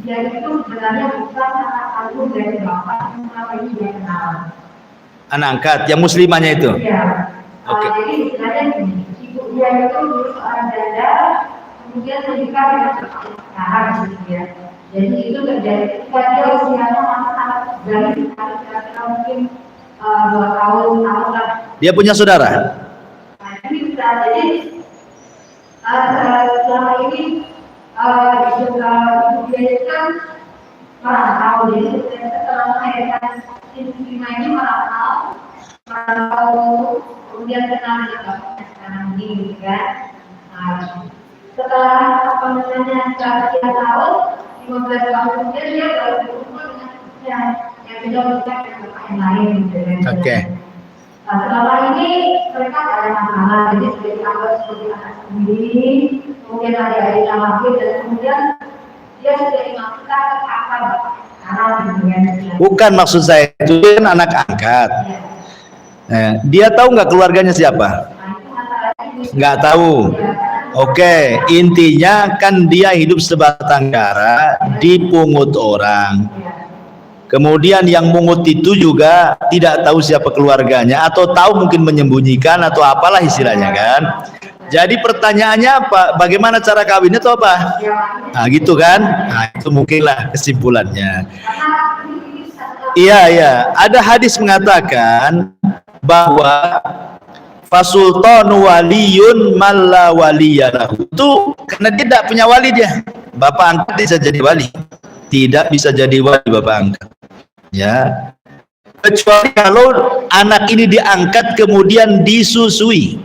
dia itu sebenarnya bukan anak kandung dari bapak, selama ini dia kenal. Anak angkat yang muslimahnya itu. Iya. Oke. Jadi sebenarnya gini, ibu dia itu dulu seorang janda, kemudian menikah dengan sekarang gitu ya. Jadi itu terjadi ketika dia usianya masih sangat dari kira-kira mungkin 2 tahun lah. Dia punya saudara? Nah ini bisa jadi selama ini juga ibu dia itu kan merantau, jadi setelah melahirkan istri ini merantau, kemudian kenal dengan sekarang ini gitu kan. Setelah apa namanya sekian tahun, 15 tahun kemudian dia baru berkumpul dengan istrinya yang sudah menikah dengan bapak yang lain gitu kan. Oke. Nah, selama ini mereka tidak ada masalah, jadi sudah dianggap sebagai anak sendiri, kemudian ada adik lahir dan kemudian dia sudah dimasukkan ke kakak sekarang gitu kan. Bukan maksud saya itu kan anak angkat. Dia tahu nggak keluarganya siapa? Nggak tahu. Oke, intinya kan dia hidup sebatang kara, dipungut orang. Kemudian yang mungut itu juga tidak tahu siapa keluarganya, atau tahu mungkin menyembunyikan atau apalah istilahnya kan. Jadi pertanyaannya apa? Bagaimana cara kawinnya atau apa? Nah gitu kan? Nah itu mungkinlah kesimpulannya. Iya. Ada hadis mengatakan bahwa fasultanu waliyun malla waliyalahu. Itu karena dia tidak punya wali dia. Bapak angkat bisa jadi wali. Tidak bisa jadi wali bapak angkat. Ya. Kecuali kalau anak ini diangkat kemudian disusui.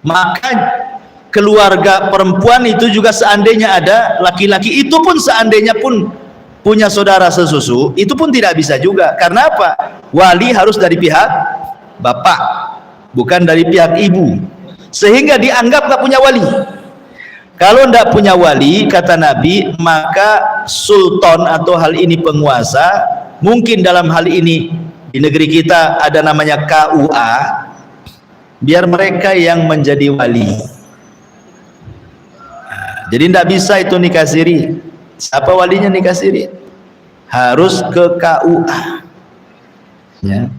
Maka keluarga perempuan itu juga seandainya ada laki-laki, itu pun seandainya pun punya saudara sesusu, itu pun tidak bisa juga. Karena apa? Wali harus dari pihak bapak, bukan dari pihak ibu. Sehingga dianggap nggak punya wali. Kalau tidak punya wali, kata Nabi, maka sultan atau hal ini penguasa, mungkin dalam hal ini di negeri kita ada namanya KUA, biar mereka yang menjadi wali. Jadi tidak bisa itu nikah siri. Siapa walinya nikah siri? Harus ke KUA. Ya.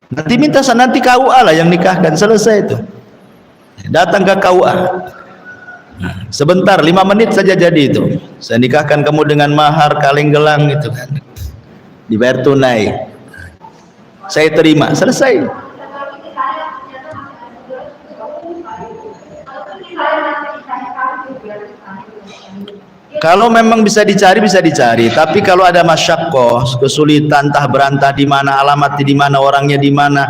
Nanti KUA lah yang nikahkan, selesai itu. Datang ke KUA. Sebentar, 5 menit saja jadi itu. Saya nikahkan kamu dengan mahar kaleng gelang itu kan. Dibayar tunai. Saya terima, selesai. Kalau memang bisa dicari, tapi kalau ada masyakoh, kesulitan, entah berantah di mana, alamatnya di mana, orangnya di mana,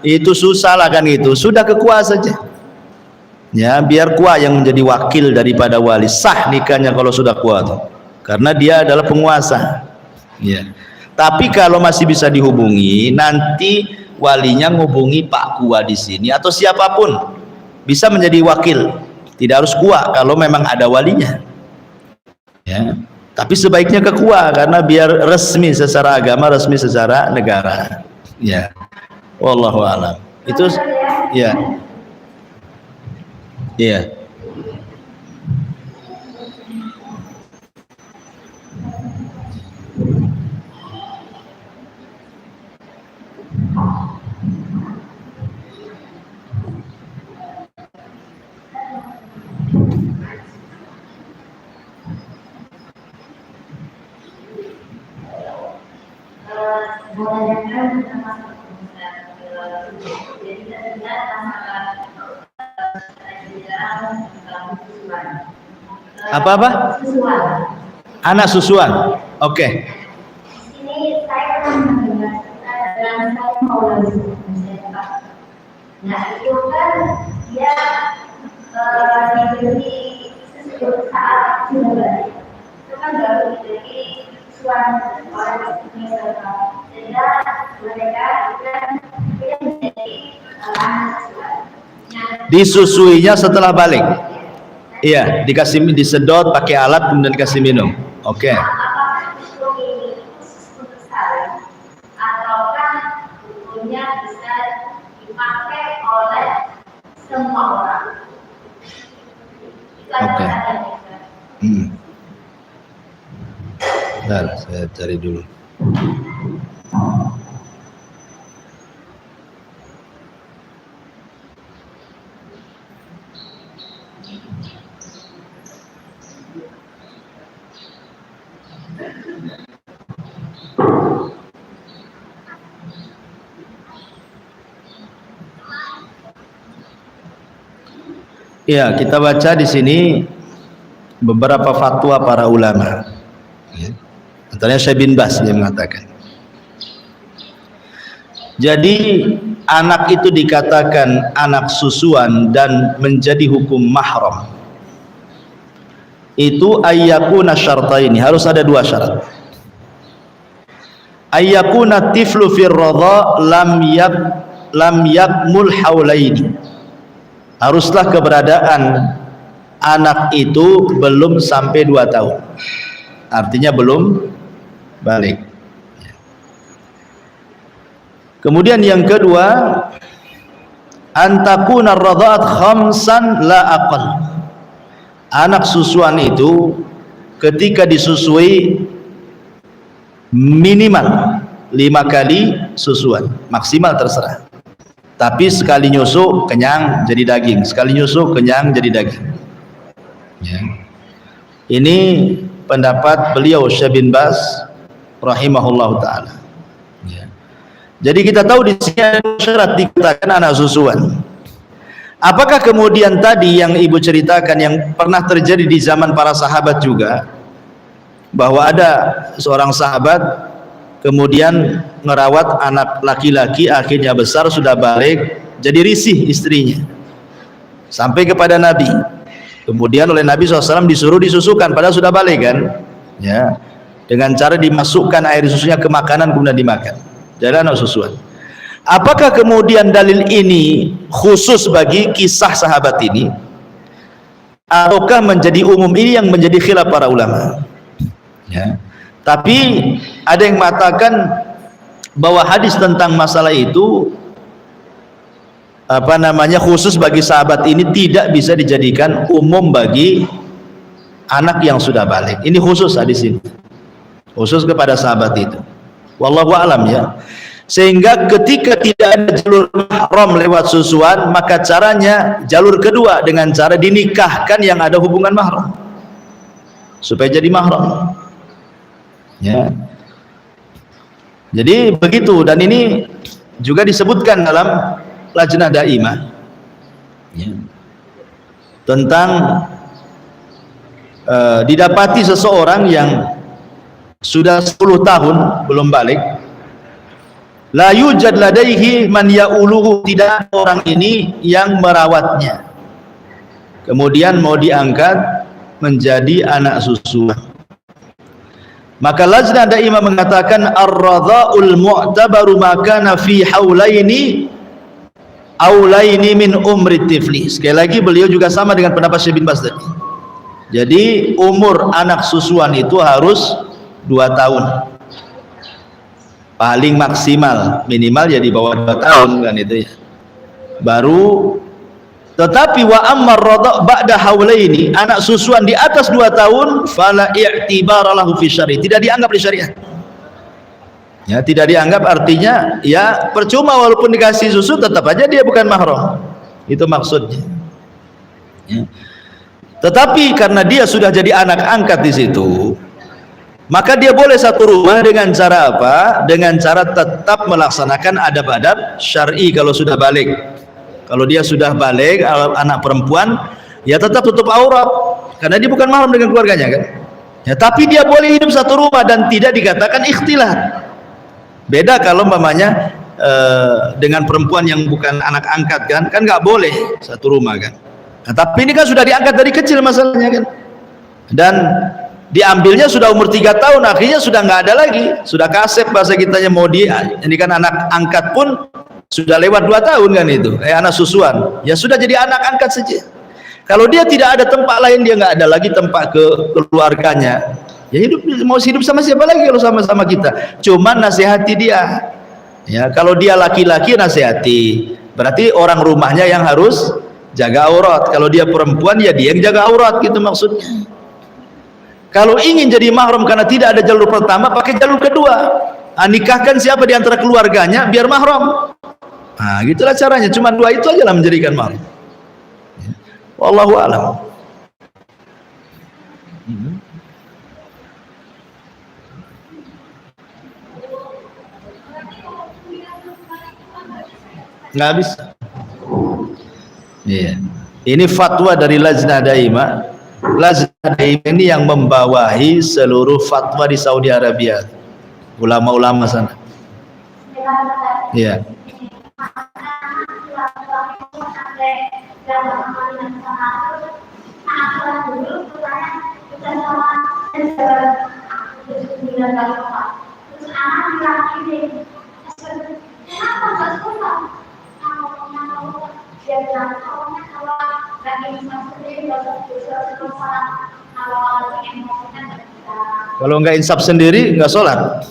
itu susah lah kan itu. Sudah ke KUA saja. Ya, biar KUA yang menjadi wakil daripada wali. Sah nikahnya kalau sudah KUA tuh. Karena dia adalah penguasa. Ya. Tapi kalau masih bisa dihubungi, nanti walinya ngubungi Pak KUA di sini atau siapapun bisa menjadi wakil. Tidak harus KUA kalau memang ada walinya. Ya. Tapi sebaiknya ke KUA karena biar resmi secara agama, resmi secara negara. Ya. Wallahu a'lam. Itu ya. Iya. Apa? Anak susuan. Oke. Ini saya pernah mendengar dalam satu maulana. Nah itu kan dia diberi sesuatu saat sudah balik. Itu kan baru diberi suan oleh istrinya. Jadi Disusuinya setelah balik. Iya, dikasih disedot pakai alat kemudian dikasih minum. Oke. Oke. Bentar, saya cari dulu. Ya, kita baca di sini beberapa fatwa para ulama. Ya. Antaranya Syekh bin Baz dia mengatakan. Jadi anak itu dikatakan anak susuan dan menjadi hukum mahram. Itu ayyakuna syartaini, harus ada dua syarat. Ayyakuna tiflu fir radha lam yakmul haulaini. Haruslah keberadaan anak itu belum sampai 2 tahun. Artinya belum balik. Kemudian yang kedua, antakuna radha'at khamsan la aqal. Anak susuan itu ketika disusui minimal 5 kali susuan, maksimal terserah. Tapi sekali nyusu kenyang jadi daging, sekali nyusu kenyang jadi daging. Ya. Ini pendapat beliau Syekh bin Baz rahimahullahu taala. Ya. Jadi kita tahu di sini ada syarat dikatakan anak susuan. Apakah kemudian tadi yang ibu ceritakan yang pernah terjadi di zaman para sahabat juga, bahwa ada seorang sahabat kemudian ngerawat anak laki-laki, akhirnya besar sudah balik, jadi risih istrinya sampai kepada Nabi. Kemudian oleh Nabi SAW disuruh disusukan padahal sudah balik kan, ya, dengan cara dimasukkan air susunya ke makanan kemudian dimakan. Jadi anak susuan. Apakah kemudian dalil ini khusus bagi kisah sahabat ini, ataukah menjadi umum? Ini yang menjadi khilaf para ulama, ya. Tapi ada yang mengatakan bahwa hadis tentang masalah itu khusus bagi sahabat ini, tidak bisa dijadikan umum bagi anak yang sudah balik. Ini khusus hadis ini, khusus kepada sahabat itu. Wallahu a'lam ya. Sehingga ketika tidak ada jalur mahram lewat susuan, maka caranya jalur kedua dengan cara dinikahkan yang ada hubungan mahram supaya jadi mahram. Ya. Jadi begitu, dan ini juga disebutkan dalam Lajnah Daimah, ya, tentang didapati seseorang yang sudah 10 tahun belum balik, la yujad ladaihi man ya'uluhu, tidak orang ini yang merawatnya, kemudian mau diangkat menjadi anak susuan. Maka Lajnah Daimah mengatakan ar-radha'ul mu'tabaru makana fi haulaini aulaini min umri tifli. Sekali lagi beliau juga sama dengan pendapat Syekh bin Baz tadi. Jadi umur anak susuan itu harus 2 tahun. Paling maksimal, minimal ya di bawah 2 tahun kan itu ya. Baru. Tetapi wa ammar radha' ba'da haulaini, anak susuan di atas 2 tahun, fala i'tibara lahu fi syari', tidak dianggap di syariat. Ya, tidak dianggap, artinya ya percuma walaupun dikasih susu tetap aja dia bukan mahram. Itu maksudnya. Ya. Tetapi karena dia sudah jadi anak angkat di situ, maka dia boleh satu rumah dengan cara apa? Dengan cara tetap melaksanakan adab-adab syar'i kalau sudah balik. Kalau dia sudah balik, anak perempuan, ya tetap tutup aurat, karena dia bukan mahram dengan keluarganya kan. Ya, tapi dia boleh hidup satu rumah dan tidak dikatakan ikhtilat. Beda kalau umpamanya dengan perempuan yang bukan anak angkat kan nggak boleh satu rumah kan. Nah, tapi ini kan sudah diangkat dari kecil masalahnya kan. Dan Diambilnya sudah umur 3 tahun, akhirnya sudah nggak ada lagi, sudah kasep bahasa kitanya, mau ini kan anak angkat pun sudah lewat 2 tahun kan itu, anak susuan, ya sudah jadi anak angkat saja. Kalau dia tidak ada tempat lain, dia nggak ada lagi tempat ke keluarganya, ya mau hidup sama siapa lagi kalau sama-sama kita? Cuman nasihati dia, ya kalau dia laki-laki nasihati, berarti orang rumahnya yang harus jaga aurat. Kalau dia perempuan, ya dia yang jaga aurat, gitu maksudnya. Kalau ingin jadi mahram karena tidak ada jalur pertama, pakai jalur kedua. Nikahkan siapa di antara keluarganya biar mahram. Nah, gitulah caranya. Cuma 2 itu aja lah menjadikan mahram. Wallahu a'lam. Nggak bisa. Iya. Ini fatwa dari Lajnah Daimah. Lajnah Daimah ini yang membawahi seluruh fatwa di Saudi Arabia, ulama-ulama sana. Iya. Kalau nggak insaf sendiri, nggak sholat.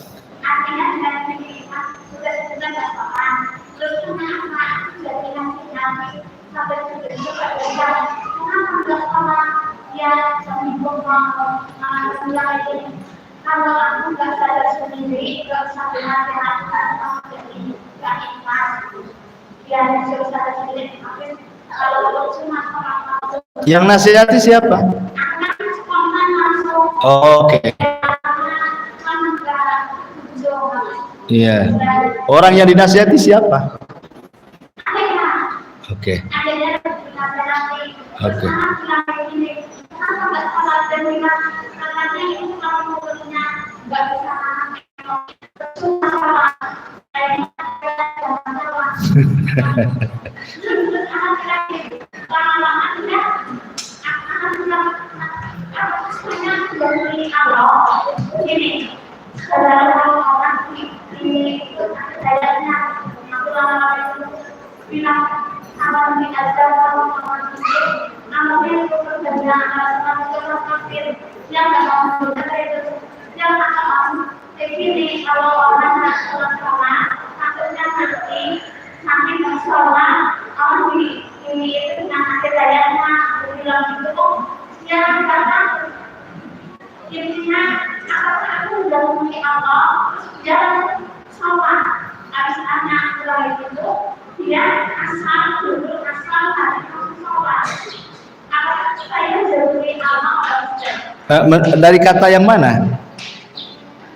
Yang nasihati siapa? Oh, oke. Iya. Orang yang dinasihati siapa? Oke. Oke. Dari kata yang mana?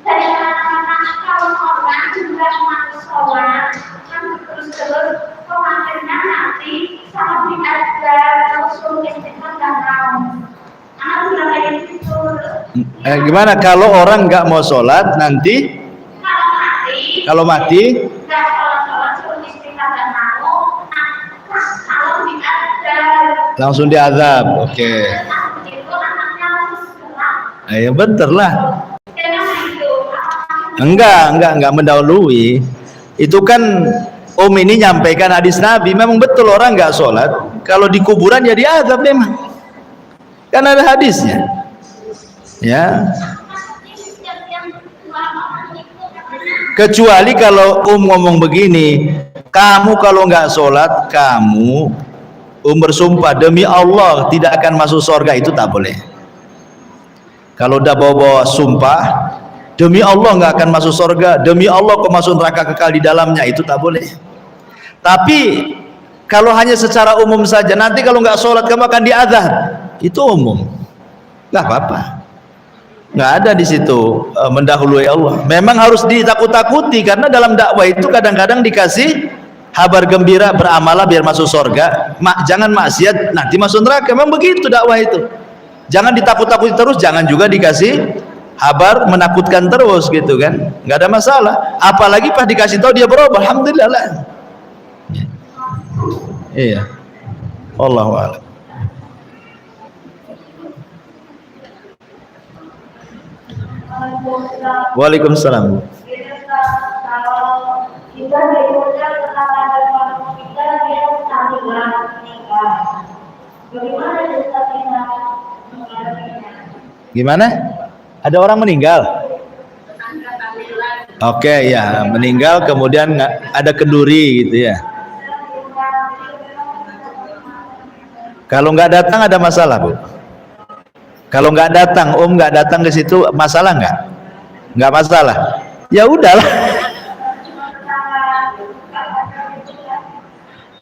Dari kata-kata kalau orang juga masuk sholat kan terus-terus akhirnya nanti sama ada langsung istighfar dan mau. Anak sudah kayak gitu. Gimana kalau orang nggak mau sholat nanti? Kalau mati? Nggak sholat suruh istighfar dan mau. Kalau ada langsung diazab. Oke. Ya bener lah. Enggak mendahului. Itu kan Om ini nyampaikan hadis Nabi. Memang betul orang enggak sholat, kalau di kuburan ya diazab memang. Kan ada hadisnya. Ya. Kecuali kalau ngomong begini, kamu kalau enggak sholat, kamu bersumpah demi Allah tidak akan masuk surga, itu tak boleh. Kalau udah bawa-bawa sumpah demi Allah nggak akan masuk surga, demi Allah kau masuk neraka kekal di dalamnya, itu tak boleh. Tapi kalau hanya secara umum saja, nanti kalau nggak sholat kamu akan diazab, itu umum, nggak apa-apa, nggak ada di situ mendahului Allah. Memang harus ditakut-takuti karena dalam dakwah itu kadang-kadang dikasih kabar gembira, beramalah biar masuk surga, jangan maksiat nanti masuk neraka. Memang begitu dakwah itu. Jangan ditakut-takuti terus, jangan juga dikasih kabar menakutkan terus gitu kan, nggak ada masalah. Apalagi pas dikasih tahu dia berubah, alhamdulillah lah. Iya, Allahu a'lam. Waalaikumsalam. Kalau kita diucap tentang ada kita dia tahlilan meninggal. Bagaimana kita menghadapinya? Gimana? Ada orang meninggal? Oke, ya, meninggal kemudian ada kenduri gitu ya. Kalau nggak datang ada masalah, Bu? Kalau nggak datang, nggak datang ke situ, masalah nggak? Nggak masalah. Ya udahlah.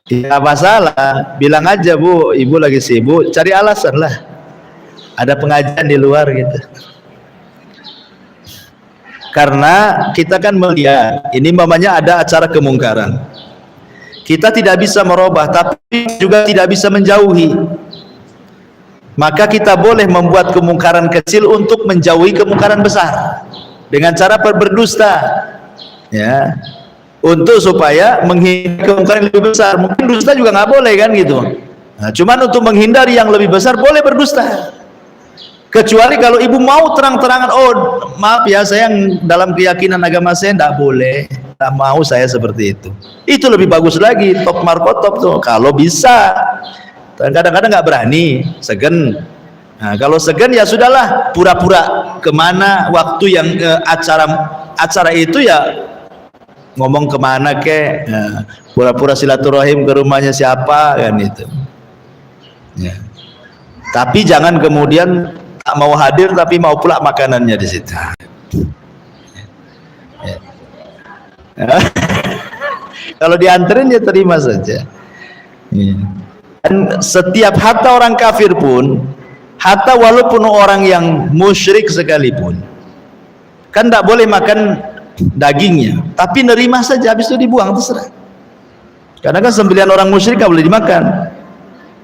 Ya masalah. Bilang aja, Bu, Ibu lagi sibuk, cari alasan lah. Ada pengajian di luar gitu. Karena kita kan melihat, ini mamanya ada acara kemungkaran. Kita tidak bisa merubah, tapi juga tidak bisa menjauhi. Maka kita boleh membuat kemungkaran kecil untuk menjauhi kemungkaran besar dengan cara berdusta, ya, untuk supaya menghindari kemungkaran yang lebih besar. Mungkin dusta juga nggak boleh kan gitu. Nah, cuman untuk menghindari yang lebih besar boleh berdusta. Kecuali kalau ibu mau terang-terangan, oh maaf ya, saya yang dalam keyakinan agama saya tidak boleh, tidak mau saya seperti itu. Itu lebih bagus lagi, top markotop tuh. Kalau bisa, kadang-kadang nggak berani, segen. Nah, kalau segen ya sudahlah, pura-pura kemana waktu yang acara itu ya ngomong kemana ke, pura-pura silaturahim ke rumahnya siapa kan itu. Ya. Tapi jangan kemudian tak mau hadir tapi mau pula makanannya di situ. Ya. Kalau dianterin ya terima saja. Ya. Dan setiap hatta orang kafir pun, hatta walaupun orang yang musyrik sekalipun, kan tidak boleh makan dagingnya, tapi nerima saja, habis itu dibuang terserah. Karena kan sembelihan orang musyrik tidak boleh dimakan.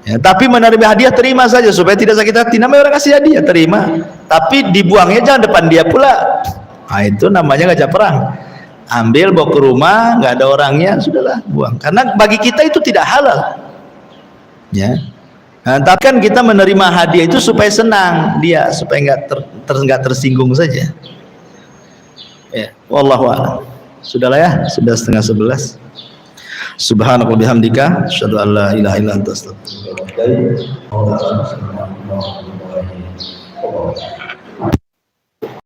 Ya, tapi menerima hadiah terima saja supaya tidak sakit hati. Namanya orang kasih hadiah terima, tapi dibuangnya jangan depan dia pula. Nah, itu namanya ngajak perang. Ambil bawa ke rumah, nggak ada orangnya, sudahlah buang. Karena bagi kita itu tidak halal. Ya. Nah, tapi kan kita menerima hadiah itu supaya senang dia, supaya nggak tersinggung saja. Ya, wallahu a'lam. Sudahlah ya, sudah 10:30. Subhanaka wa bihamdika asyhadu an la ilaha illa anta astaghfiruka wa atubu ilaik.